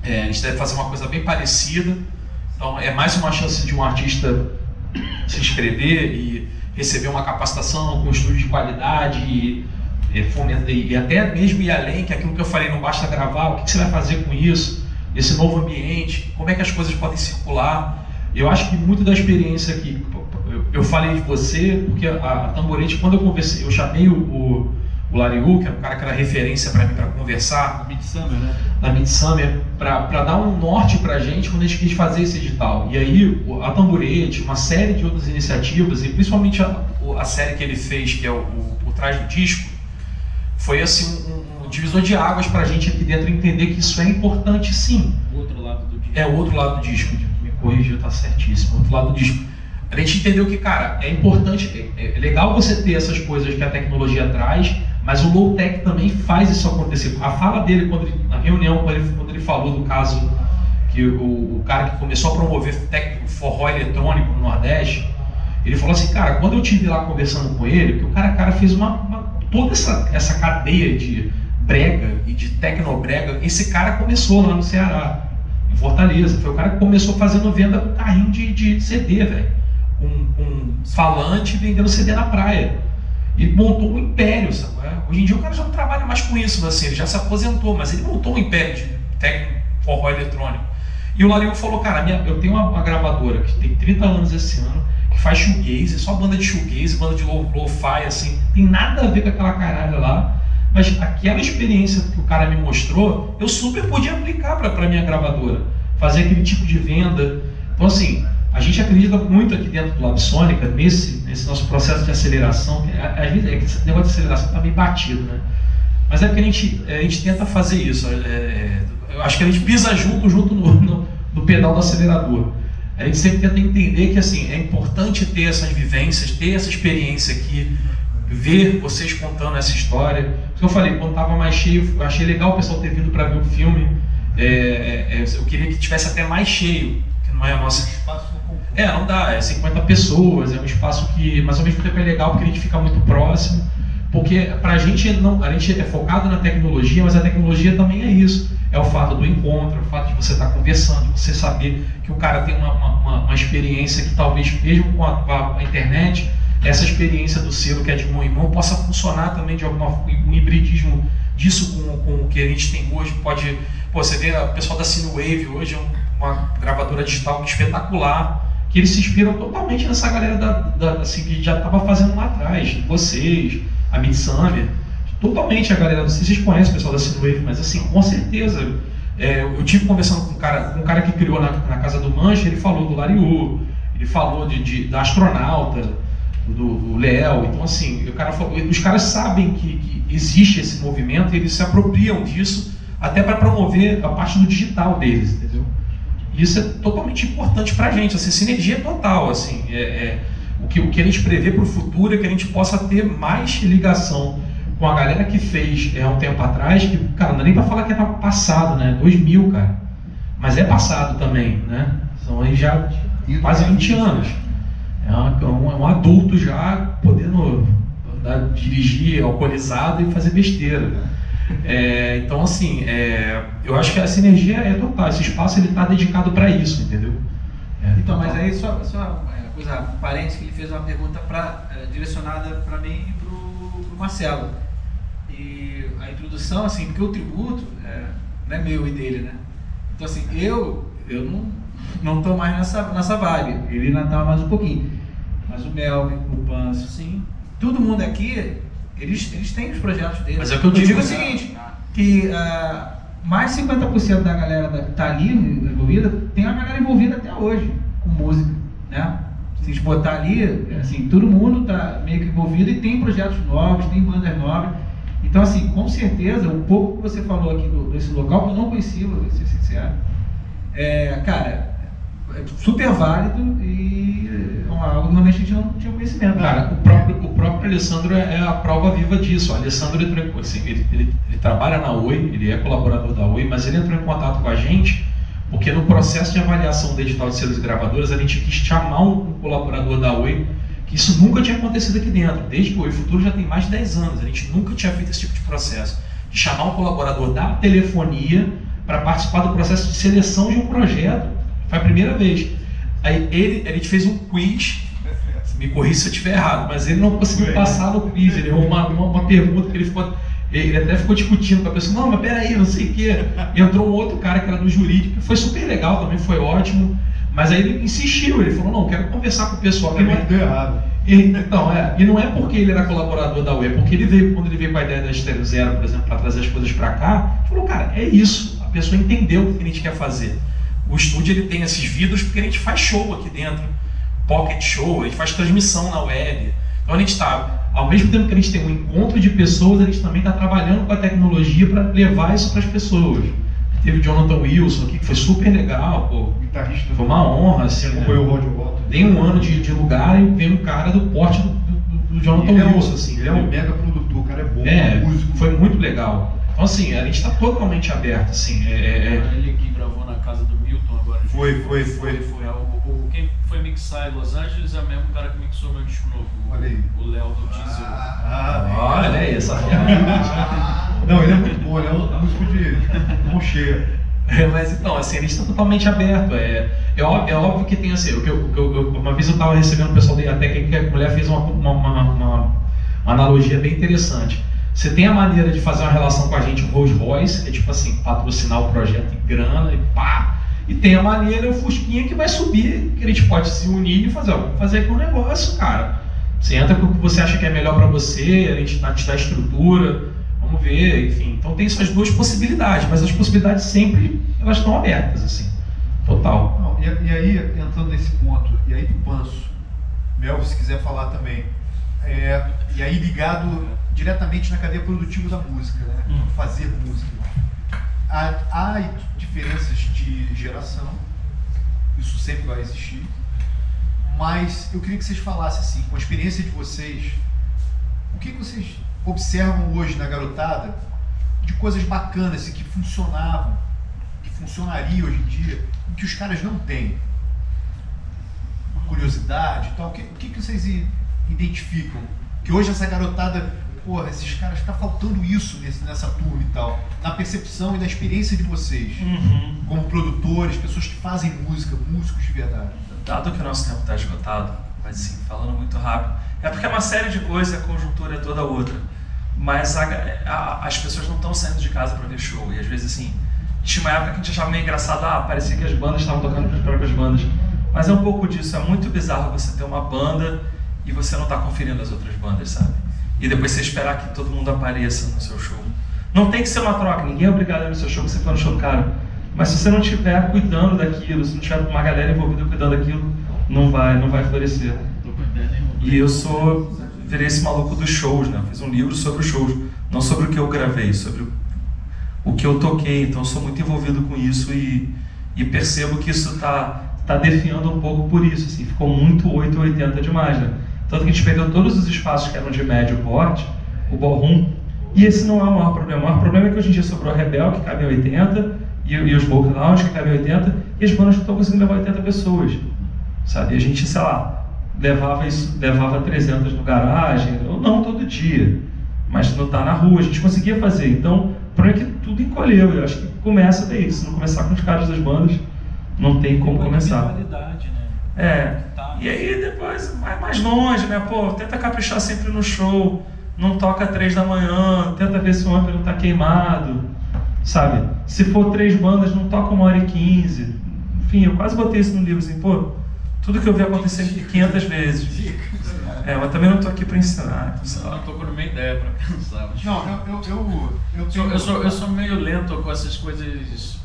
A gente deve fazer uma coisa bem parecida. Então, é mais uma chance de um artista se inscrever e receber uma capacitação com estudo de qualidade e até mesmo ir além, que aquilo que eu falei, não basta gravar, o que você vai fazer com isso, esse novo ambiente, como é que as coisas podem circular. Eu acho que muito da experiência aqui, eu falei de você, porque a Tamborete, quando eu conversei, eu chamei o Lariu, que era um cara que era referência para mim para conversar, na Midsummer, para dar um norte para a gente quando a gente quis fazer esse edital. E aí a Tamborete, uma série de outras iniciativas, e principalmente a série que ele fez, que é o Por Trás do Disco, foi assim um divisor de águas para a gente aqui dentro entender que isso é importante, sim. O outro lado do disco. É o outro lado do disco, me corrigiu, tá certíssimo, o outro lado do disco. A gente entendeu que, cara, é importante, é legal você ter essas coisas que a tecnologia traz, mas o low-tech também faz isso acontecer. A fala dele, na reunião, quando ele falou do caso que o cara que começou a promover forró eletrônico no Nordeste, ele falou assim, cara, quando eu estive lá conversando com ele, que o cara fez toda essa cadeia de brega e de tecnobrega, esse cara começou lá no Ceará, em Fortaleza. Foi o cara que começou fazendo venda com carrinho de CD, velho. Um falante vendendo CD na praia. Ele montou um império, sabe? Hoje em dia o cara já não trabalha mais com isso, assim, ele já se aposentou, mas ele montou um império de técnico forró eletrônico. E o Lariu falou, cara, eu tenho uma gravadora que tem 30 anos esse ano, que faz shoegaze, só banda de shoegaze, banda de lo-fi, assim, tem nada a ver com aquela caralho lá, mas aquela experiência que o cara me mostrou, eu super podia aplicar para minha gravadora, fazer aquele tipo de venda. Então, assim, a gente acredita muito aqui dentro do Lab Sônica, nesse nosso processo de aceleração, que às vezes esse negócio de aceleração está bem batido, né? Mas é porque a gente tenta fazer isso. Eu acho que a gente pisa junto no pedal do acelerador. A gente sempre tenta entender que, assim, é importante ter essas vivências, ter essa experiência aqui, ver vocês contando essa história. Por que eu falei, quando estava mais cheio, eu achei legal o pessoal ter vindo para ver o filme. Eu queria que tivesse até mais cheio, que não é a nossa... não dá, é 50 pessoas, é um espaço que, mas ao mesmo tempo é legal porque a gente fica muito próximo, porque pra gente, a gente é focado na tecnologia, mas a tecnologia também é isso. É o fato do encontro, é o fato de você estar conversando, de você saber que o cara tem uma experiência que talvez, mesmo com a internet, essa experiência do selo que é de mão em mão possa funcionar também de um hibridismo disso com o que a gente tem hoje. Você vê o pessoal da Cinewave hoje, é uma gravadora digital espetacular, que eles se inspiram totalmente nessa galera assim, que já estava fazendo lá atrás, vocês, a Midsummer, totalmente a galera, não sei se vocês conhecem o pessoal da Cinewave, mas assim, com certeza, eu tive conversando com um cara que criou na Casa do Mancha, ele falou do Lariu, ele falou da astronauta, do Léo. Então, assim, os caras sabem que existe esse movimento e eles se apropriam disso até para promover a parte do digital deles, entendeu? E isso é totalmente importante para a gente, assim, sinergia total, assim, o que a gente prevê para o futuro é que a gente possa ter mais ligação com a galera que fez um tempo atrás, que, cara, não dá nem para falar que é passado, né, 2000, cara, mas é passado também, né, São aí já quase 20 anos. É um adulto já podendo dirigir alcoolizado e fazer besteira. Então, assim, eu acho que a sinergia é total. Esse espaço ele está dedicado para isso, entendeu? Então, mas aí só coisa, parênteses, que ele fez uma pergunta direcionada para mim e para o Marcelo. E a introdução, assim, porque o tributo não é meu e dele, né? Então, assim, eu não tô mais nessa vibe. Ele ainda tá mais um pouquinho. Mas o Melvin, o Panso, sim. Todo mundo aqui, eles têm os projetos deles. Mas é o que eu digo, o seguinte, que mais 50% da galera que tá ali envolvida, tem a galera envolvida até hoje com música, né? Se a gente botar ali, assim, todo mundo tá meio que envolvido e tem projetos novos, tem bandas novas. Então, assim, com certeza, um pouco que você falou aqui desse local, que eu não conhecia, vou ser sincero, cara, é super válido e algo que normalmente a gente não tinha conhecimento. Cara, o próprio Alessandro é a prova viva disso. O Alessandro entrou, assim, ele trabalha na Oi, ele é colaborador da Oi, mas ele entrou em contato com a gente porque no processo de avaliação do edital de selos e gravadoras a gente quis chamar um colaborador da Oi, que isso nunca tinha acontecido aqui dentro. Desde que o Oi Futuro já tem mais de 10 anos, a gente nunca tinha feito esse tipo de processo, de chamar um colaborador da telefonia para participar do processo de seleção de um projeto. Foi a primeira vez. Aí ele fez um quiz, me corrija se eu estiver errado, mas ele não conseguiu passar no quiz. Ele errou uma pergunta que ele até ficou discutindo com a pessoa, não, mas peraí, não sei o quê. Entrou um outro cara que era do jurídico, que foi super legal, também foi ótimo, mas aí ele insistiu, ele falou, não, quero conversar com o pessoal. Deu errado. Então, e não é porque ele era colaborador da UE, é porque quando ele veio com a ideia da Estéreo Zero, por exemplo, para trazer as coisas para cá, ele falou, cara, é isso, a pessoa entendeu o que a gente quer fazer. O estúdio ele tem esses vidros porque a gente faz show aqui dentro, pocket show, a gente faz transmissão na web. Então a gente está, ao mesmo tempo que a gente tem um encontro de pessoas, a gente também está trabalhando com a tecnologia para levar isso para as pessoas. Teve o Jonathan Wilson aqui, que foi super legal, pô. Guitarrista. Foi uma honra, assim. Foi o Roger Walton. Tem um ano de lugar e vem um cara do porte do Jonathan Wilson, assim. Ele é um mega produtor, o cara é bom, músico. Foi muito legal. Então, assim, a gente está totalmente aberto, assim. Ele que gravou na casa do Milton agora. Foi. Quem foi mixar em Los Angeles é o mesmo cara que mixou meu disco novo. Olha aí. O Léo do Diesel. Olha aí, essa ferramenta. Não, ele é muito bom, ele é um músico de mão cheia. Mas então, assim, a gente está totalmente aberto. É óbvio que tem assim, uma vez eu estava recebendo o pessoal da até que a mulher fez uma analogia bem interessante. Você tem a maneira de fazer uma relação com a gente, o Rolls Royce, que é tipo assim, patrocinar o projeto em grana e pá. E tem a maneira, o Fusquinha, que vai subir, que a gente pode se unir e fazer aqui um negócio, cara. Você entra com o que você acha que é melhor para você, a gente te dá estrutura, vamos ver, enfim. Então tem essas duas possibilidades, mas as possibilidades sempre, elas estão abertas, assim, total. Não, e aí, entrando nesse ponto, e aí pro Panso, Mel, se quiser falar também, e aí ligado diretamente na cadeia produtiva da música, né? Fazer música. Há diferenças de geração, isso sempre vai existir, mas eu queria que vocês falassem assim, com a experiência de vocês, o que vocês observam hoje na garotada de coisas bacanas e que funcionavam, que funcionariam hoje em dia, e que os caras não têm? Curiosidade e tal, o que vocês identificam? Que hoje essa garotada, porra, esses caras, tá faltando isso nessa turma e tal, na percepção e na experiência de vocês, como produtores, pessoas que fazem música, músicos de verdade. Dado que o nosso tempo está esgotado, mas assim, falando muito rápido, é porque é uma série de coisas, a conjuntura é toda outra, mas as pessoas não estão saindo de casa para ver show, e às vezes assim, tinha uma época que a gente achava meio engraçado, parecia que as bandas estavam tocando para as próprias bandas, mas é um pouco disso, é muito bizarro você ter uma banda e você não está conferindo as outras bandas, sabe? E depois você esperar que todo mundo apareça no seu show. Não tem que ser uma troca, ninguém é obrigado a ir no seu show, você for no show do cara. Mas se você não estiver cuidando daquilo, se não tiver uma galera envolvida cuidando daquilo, não vai florescer. E eu virei esse maluco dos shows, né? Eu fiz um livro sobre os shows, não sobre o que eu gravei, sobre o que eu toquei. Então eu sou muito envolvido com isso e percebo que isso tá definhando um pouco por isso, assim, ficou muito 880 demais, né? Tanto que a gente perdeu todos os espaços que eram de médio porte, o ballroom, e esse não é o maior problema. O maior problema é que hoje em dia sobrou a Rebel, que cabe em 80, e os Smoke Lounge, que cabem 80, e as bandas que estão conseguindo levar 80 pessoas, sabe? E a gente, sei lá, levava 300 no garagem, ou não todo dia, mas não tá na rua, a gente conseguia fazer. Então, o problema é que tudo encolheu, eu acho que começa daí. Se não começar com os caras das bandas, não tem como começar. Né? E aí depois vai mais longe, né? Pô, tenta caprichar sempre no show, não toca 3 da manhã, tenta ver se o amplo não tá queimado, sabe? Se for 3 bandas, não toca 1h15. Enfim, eu quase botei isso no livro, assim, pô, tudo que eu vi acontecer 500 vezes. Mas também não tô aqui para ensinar. Não tô com nenhuma ideia para pensar. Não, eu sou meio lento com essas coisas.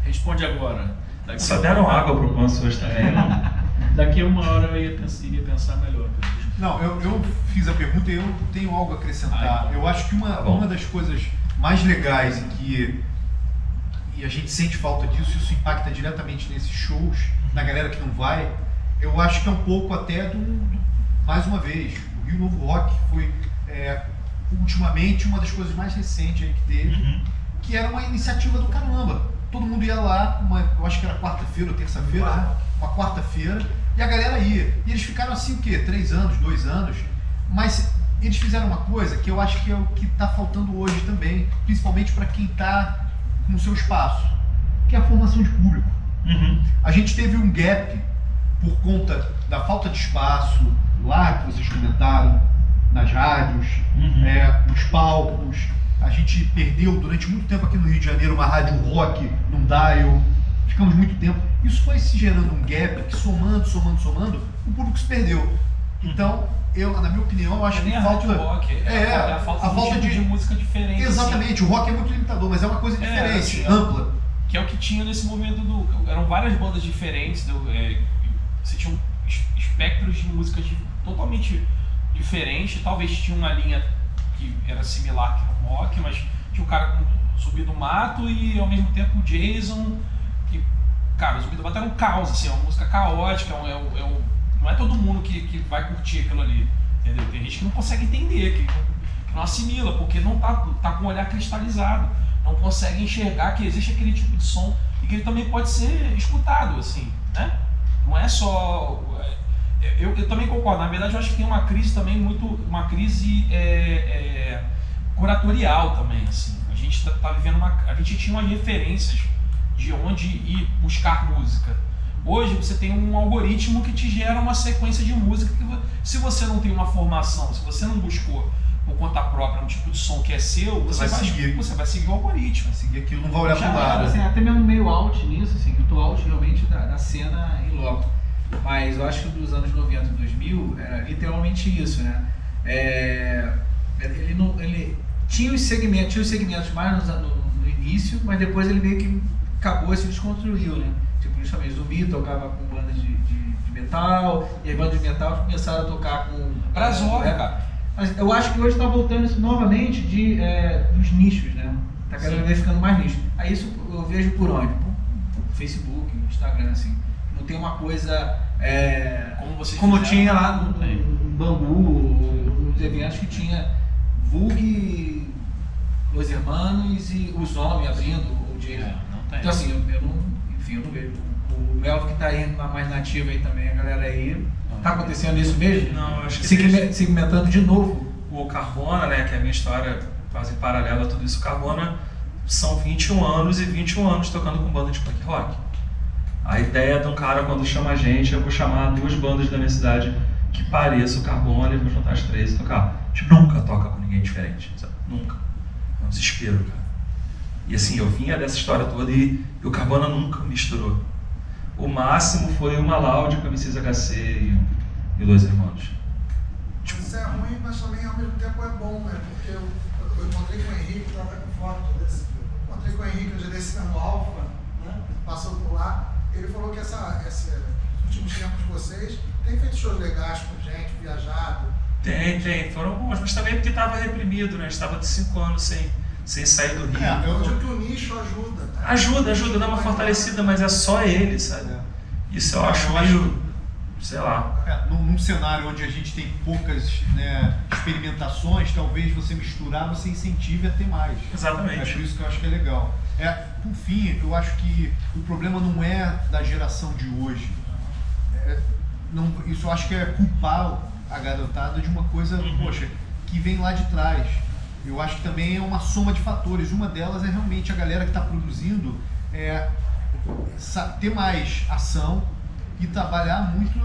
Responde agora. Só deram água pro Panso hoje também, não? Daqui a 1 hora eu ia pensar melhor. Não, eu fiz a pergunta e eu tenho algo a acrescentar. Eu acho que uma das coisas mais legais e a gente sente falta disso, isso impacta diretamente nesses shows, na galera que não vai, eu acho que é um pouco até mais uma vez, o Rio Novo Rock foi ultimamente uma das coisas mais recentes aí que teve, que era uma iniciativa do caramba. Todo mundo ia lá, eu acho que era quarta-feira ou terça-feira, uma quarta-feira, e a galera ia. E eles ficaram assim o quê? 3 anos, 2 anos, mas eles fizeram uma coisa que eu acho que é o que está faltando hoje também, principalmente para quem está no seu espaço, que é a formação de público. A gente teve um gap por conta da falta de espaço, lá que vocês comentaram, nas rádios, nos palcos. A gente perdeu durante muito tempo aqui no Rio de Janeiro uma rádio rock num dial, ficamos muito tempo. Isso foi se gerando um gap que somando, o público se perdeu. Então, na minha opinião, eu acho que falta rock, a falta de música diferente. Exatamente, assim. O rock é muito limitador, mas é uma coisa diferente, assim, ampla. Que é o que tinha nesse movimento eram várias bandas diferentes, você tinha espectros de músicas totalmente diferentes, talvez tinha uma linha que era similar que o rock, mas tinha um cara Zumbi do Mato e ao mesmo tempo o Jason, que, cara, o Zumbi do Mato era um caos, assim, é uma música caótica, não é todo mundo que vai curtir aquilo ali, entendeu? Tem gente que não consegue entender, que não assimila, porque não tá com o olhar cristalizado, não consegue enxergar que existe aquele tipo de som e que ele também pode ser escutado, assim, né? Não é só... Eu também concordo, na verdade eu acho que tem uma crise também uma crise curatorial também, assim. A gente tá vivendo a gente tinha umas referências de onde ir buscar música. Hoje você tem um algoritmo que te gera uma sequência de música que, se você não tem uma formação, se você não buscou por conta própria um tipo de som que é seu, você vai seguir o algoritmo. Vai seguir aquilo, não vai olhar para o lado. Assim, até mesmo meio out nisso, assim, eu tô out realmente da cena em loco. Mas eu acho que dos anos 90 e 2000 era literalmente isso, né? Ele tinha os segmentos mais no início, mas depois ele meio que acabou e se desconstruiu, né? Tipo, justamente Zumbi tocava com bandas de metal, e as bandas de metal começaram a tocar com... Brazoca, cara. Mas eu acho que hoje está voltando isso novamente dos nichos, né? Tá cada vez ficando mais nicho. Aí isso eu vejo por onde? Por Facebook, Instagram, assim. Não tem uma coisa como tinha lá no Bangu, nos eventos que tinha Vug, Los Hermanos e os Homens abrindo o Jason. Então assim, eu não vejo. O Elvo que está aí mais nativo aí também, a galera aí. Tá acontecendo isso mesmo? Não, eu acho que segmentando de novo. O Carbona, né, que é a minha história quase paralela a tudo isso, Carbona são 21 anos e 21 anos tocando com banda de punk rock. A ideia de um cara, quando chama a gente, eu vou chamar 2 bandas da minha cidade que pareçam o Carbona e vou juntar as 3 e tocar. A gente nunca toca com ninguém diferente, sabe? Nunca. É um desespero, cara. E assim, eu vinha dessa história toda e o Carbona nunca misturou. O máximo foi uma Loud com a MCs HC e Los Hermanos. Tipo... Isso é ruim, mas também ao mesmo tempo é bom, né? Porque eu encontrei com o Henrique, estava com foto desse. Encontrei com o Henrique um dia desse no Alfa, né? Passou por lá. Ele falou que esses últimos tempos de vocês tem feito shows legais com gente, viajado. Tem. Foram alguns, mas também porque estava reprimido, né? A gente estava de 5 anos sem sair do Rio. Eu acho que o nicho ajuda. Tá? Ajuda, dá uma fortalecida, mas é só ele, sabe? Isso eu acho meio... sei lá. Num cenário onde a gente tem poucas, né, experimentações, talvez você misturar, você incentive a ter mais. Exatamente. É por isso que eu acho que é legal. Por fim, eu acho que o problema não é da geração de hoje. Isso eu acho que é culpar a garotada de uma coisa, poxa, que vem lá de trás. Eu acho que também é uma soma de fatores. Uma delas é realmente a galera que está produzindo ter mais ação e trabalhar muito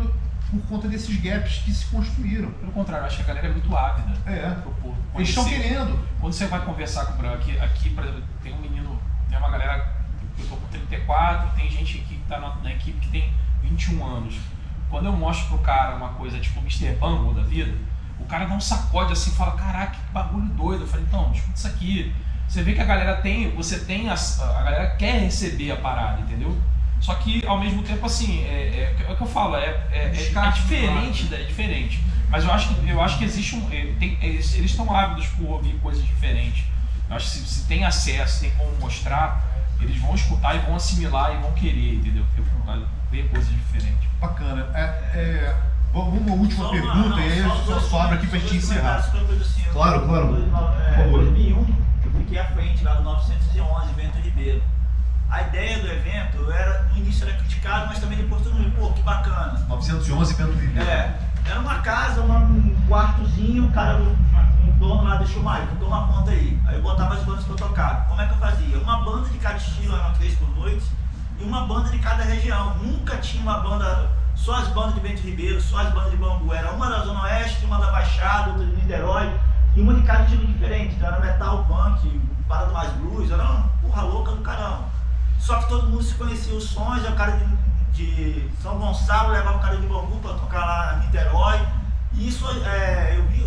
por conta desses gaps que se construíram. Pelo contrário, eu acho que a galera é muito ávida. Eles estão querendo. Quando você vai conversar com aqui, por exemplo, tem um menino, tem uma galera, eu tô com 34, tem gente aqui que está na equipe que tem 21 anos. Quando eu mostro pro cara uma coisa tipo Mr. Bumble da vida, o cara dá um sacode assim e fala, caraca, que bagulho doido. Eu falei, então, escuta isso aqui. Você vê que a galera a galera quer receber a parada, entendeu? Só que, ao mesmo tempo, assim, é o que eu falo, é diferente. Mas eu acho que existe eles estão ávidos por ouvir coisas diferentes. Eu acho que se tem acesso, tem como mostrar, eles vão escutar e vão assimilar e vão querer, entendeu? Ver coisas diferentes. Bacana. Vamos uma última pergunta e aí eu só abro aqui pra gente encerrar. Claro. Por favor. Em 2001, eu fiquei à frente lá do 911, Bento Ribeiro. A ideia do evento no início era criticado, mas também depois todo mundo, pô, que bacana. 911 Bento Ribeiro. Era uma casa, um quartozinho, o cara, o dono lá deixou mais, botou uma conta aí. Aí eu botava as bandas pra tocar. Como é que eu fazia? Uma banda de cada estilo, eram 3 por noite, e uma banda de cada região. Nunca tinha uma banda, só as bandas de Bento Ribeiro, só as bandas de Bangu. Era uma da Zona Oeste, uma da Baixada, outra de Niterói, e uma de cada estilo diferente. Então era metal, punk, parada mais blues, era uma porra louca do caramba. Só que todo mundo se conhecia os sons, o cara de São Gonçalo levava o cara de Bangu para tocar lá em Niterói. E isso, eu vi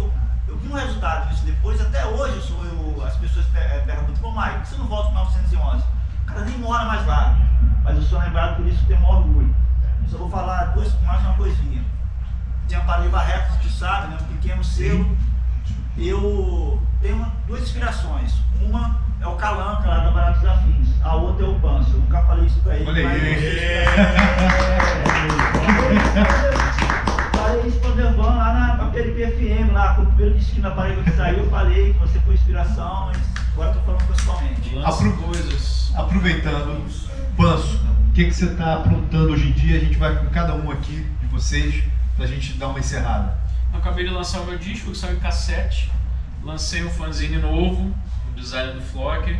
um resultado disso depois. Até hoje as pessoas perguntam, pô, Mike, por que você não volta para 911? O cara nem mora mais lá, mas eu sou lembrado por isso que tenho maior orgulho. Só vou falar mais uma coisinha. Tem a Parada Barreto, tu sabe, né, um pequeno selo. Eu tenho 2 inspirações. Uma é o Calanca lá da Baratos Afins, a outra é o Panso. Eu nunca falei isso pra ele. Olha aí. Falei isso pra Dervan lá na PLP FM, lá com o primeiro destino da parede que saiu. Eu falei que você foi inspiração, mas agora eu tô falando pessoalmente. Aproveitando, Panso, o que você está aprontando hoje em dia? A gente vai com cada um aqui de vocês pra gente dar uma encerrada. Eu acabei de lançar o meu disco, que saiu em cassete. Lancei um fanzine novo, o design do Flocker.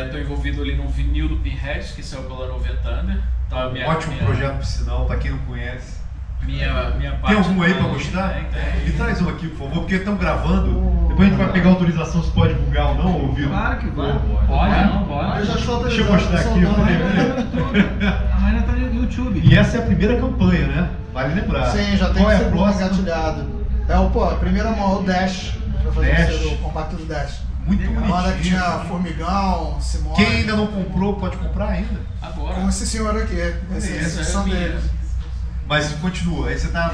Estou envolvido ali no vinil do Pinheads, que saiu pela Nova Thunder. Tá, Ótimo projeto, por sinal, para quem não conhece. Minha parte. Tem algum aí para mostrar? Tem. Me traz um aqui, por favor, porque estão gravando. Depois a gente vai pegar a autorização se pode divulgar ou não, ouvido. Claro que vai. Pode. Eu já estou Deixa eu mostrar aqui. A Raina tá no YouTube. E essa é a primeira campanha, né? Vale lembrar. Sim, já tem Qual é que a ser próxima? engatilhado. A primeira mão, o Dash. Já fazer o compacto do Dash. Muito A banda que bonitinho. tinha Formigão, Simone. Quem ainda não comprou, pode comprar ainda. Agora. Como esse senhor aqui. Essa são deles. Mas continua, aí você tá...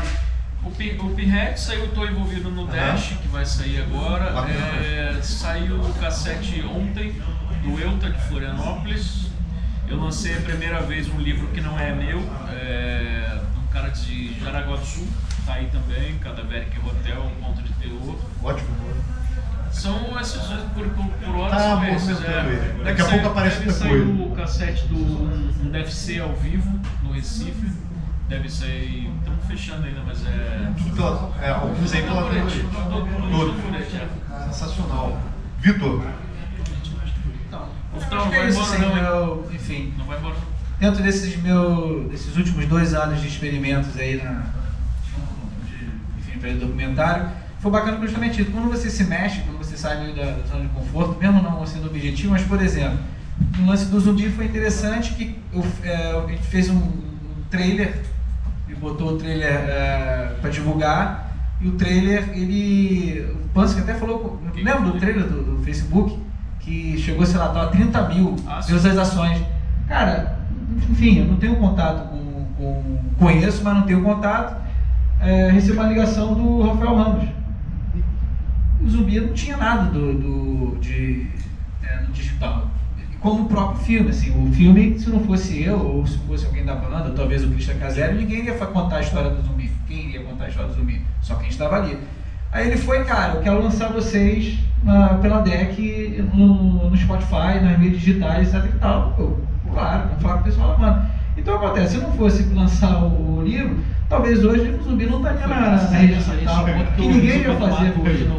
O Pinhead saiu, estou envolvido no Dash, que vai sair agora. Saiu o cassete ontem, do Elta de Florianópolis. Eu lancei a primeira vez um livro que não é meu, um cara de Jaraguá do Sul, tá aí também, Cadaveric Hotel, um ponto de terror. Ótimo. São esses, por hora Tá são esses. movimentando ele. Daqui a pouco aparece outra coisa. Deve sair o cassete do um DFC ao vivo, no Recife. Deve sair, estamos fechando ainda, mas alguns aí pela frente. Todo. Sensacional. Vitor. Não vai embora não, enfim. Não vai embora. Dentro desses últimos 2 anos de experimentos aí para o documentário, foi bacana justamente isso. Quando você se mexe, quando você sai meio da zona de conforto, mesmo não sendo objetivo, mas por exemplo, no lance do zumbi foi interessante que a gente fez um trailer e botou o trailer para divulgar, e o trailer, o Panso até falou, lembra do trailer do Facebook? Que chegou, sei lá, a 30 mil visualizações. Cara, enfim, eu não tenho contato conheço, mas não tenho contato. Recebi uma ligação do Rafael Ramos. O Zumbi não tinha nada no digital. como o próprio filme, assim, o filme, se não fosse eu, ou se fosse alguém da banda, ou talvez o Christian Casero, ninguém ia contar a história do zumbi. Quem iria contar a história do zumbi? Só quem estava ali. Aí ele foi, cara, eu quero lançar vocês pela DEC no Spotify, nas mídias digitais, etc e tal. Claro, vamos falar com o pessoal da banda. Então acontece, se não fosse lançar o livro, talvez hoje o zumbi não estaria na rede social, que ninguém ia fazer hoje.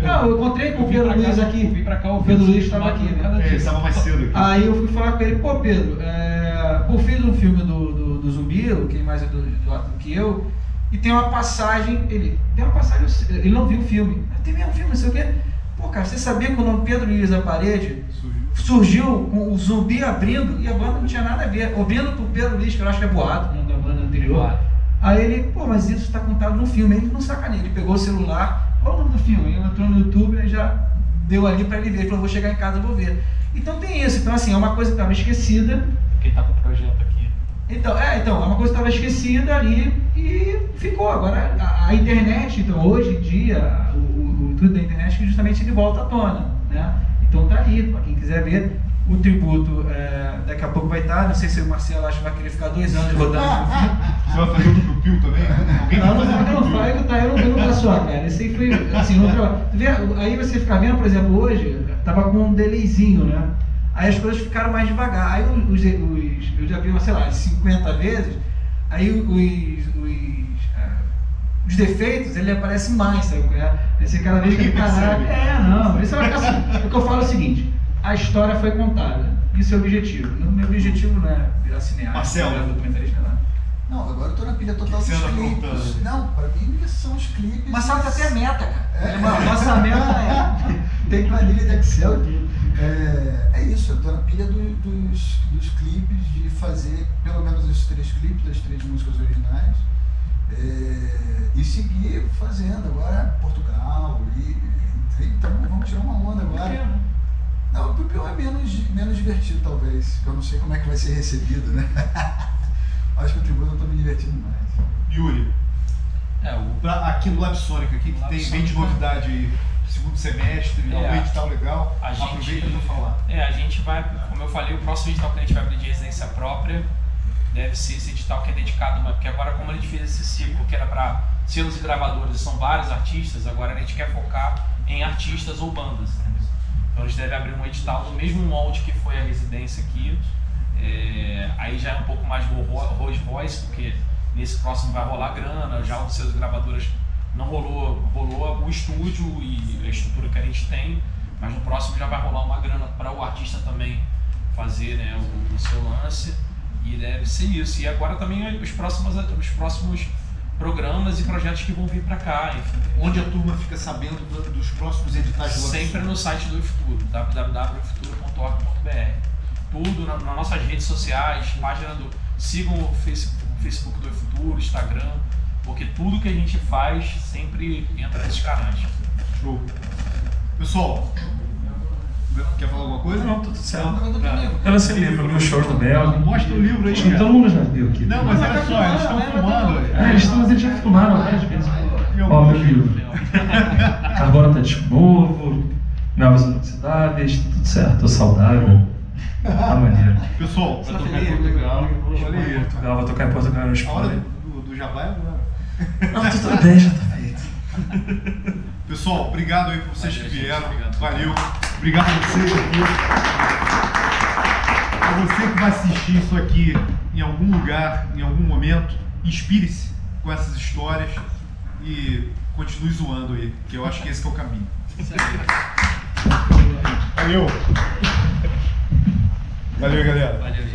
Não, eu encontrei com o Pedro Luiz aqui. Vim pra cá, o Pedro Luiz estava aqui, né? Ele estava mais cedo aqui. Aí eu fui falar com ele, pô Pedro, eu fiz um filme do zumbi, quem mais é do que eu, e tem uma passagem, ele não viu o filme. Tem mesmo filme, não sei o quê. Pô, cara, você sabia que o nome Pedro Luiz da Parede surgiu com o zumbi abrindo e a banda não tinha nada a ver. Abrindo pro Pedro Luiz, que eu acho que é boato, da banda anterior. Aí ele, pô, mas isso está contado no filme. Ele não sacaneia, ele pegou o celular, qual o nome do filme? Ele entrou no YouTube e já deu ali para ele ver. Ele falou, vou chegar em casa e vou ver. Então tem isso. Então assim, é uma coisa que estava esquecida. Quem tá com o projeto aqui. Então, é uma coisa que estava esquecida ali e ficou. Agora, a internet, então, hoje em dia, o tudo da internet, justamente ele volta à tona, né? Então tá aí, para quem quiser ver. O tributo daqui a pouco vai estar, não sei se o Marcelo acha que vai querer ficar 2 anos rodando no filme. Você vai fazer o Piu também? Alguém vai fazer eu não faço, cara. Esse aí foi, assim, aí você fica vendo, por exemplo, hoje, tava com um delayzinho, né? Aí as coisas ficaram mais devagar. Aí eu já vi, sei lá, 50 vezes, aí os defeitos, ele aparece mais, sabe? Esse cada vez que ele caralho. Isso é assim, o que eu falo é o seguinte, a história foi contada. Isso é o objetivo. Meu objetivo não é virar cineasta, Marcelo, virar documentarista, não. Não, agora eu tô na pilha total dos clipes. Não, pra mim são os clipes. Mas sabe que até meta, cara. Nossa meta tem planilha de Excel aqui. É isso, eu tô na pilha dos clipes, de fazer pelo menos esses 3 clipes, das 3 músicas originais. E seguir fazendo agora Portugal. Então vamos tirar uma onda agora. Não, o Piu é menos divertido, talvez. Eu não sei como é que vai ser recebido, né? Acho que o tributo eu tô me divertindo mais. Yuri, aqui no Lab Sônica, aqui que vem de novidade aí, segundo semestre, um edital legal, aproveita para falar. A gente vai, como eu falei, o próximo edital que a gente vai abrir de residência própria deve ser esse edital que é dedicado, porque agora como a gente fez esse ciclo que era para selos e gravadores, são vários artistas, agora a gente quer focar em artistas ou bandas. Então a gente deve abrir um edital do mesmo molde que foi a residência aqui. Aí já é um pouco mais Rolls Royce, porque nesse próximo vai rolar grana, já os seus gravadores não rolou o estúdio e a estrutura que a gente tem, mas no próximo já vai rolar uma grana para o artista também fazer, né, o seu lance, e deve ser isso. E agora também os próximos programas e projetos que vão vir para cá, enfim. Onde a turma fica sabendo dos próximos editais do Sempre no site do eFuturo, www.efuturo.org.br. Tudo nas nossas redes sociais, sigam o Facebook do eFuturo, Instagram, porque tudo que a gente faz sempre entra nesses canais. Show. Pessoal, quer falar alguma coisa? Não, tudo certo. Eu lancei livro nos shows do Bel. Mostra o livro aí, Então todo mundo já viu aqui. Não, mas olha só, eles estão filmando. Eles já filmaram várias vezes. Ó, meu livro. Carbono tá de novo, Melvas Inoxidáveis, tudo certo, tô saudável. Tá maneiro. Pessoal, vai tocar em Portugal. Vou tocar em Portugal no Espanha. A hora do Jabá é agora. Não, tudo bem, já tá feito. Pessoal, obrigado aí por vocês que vieram. Valeu. Obrigado a vocês aqui. Para você que vai assistir isso aqui em algum lugar, em algum momento, inspire-se com essas histórias e continue zoando aí, que eu acho que esse que é o caminho. Valeu. Valeu, galera. Valeu, gente.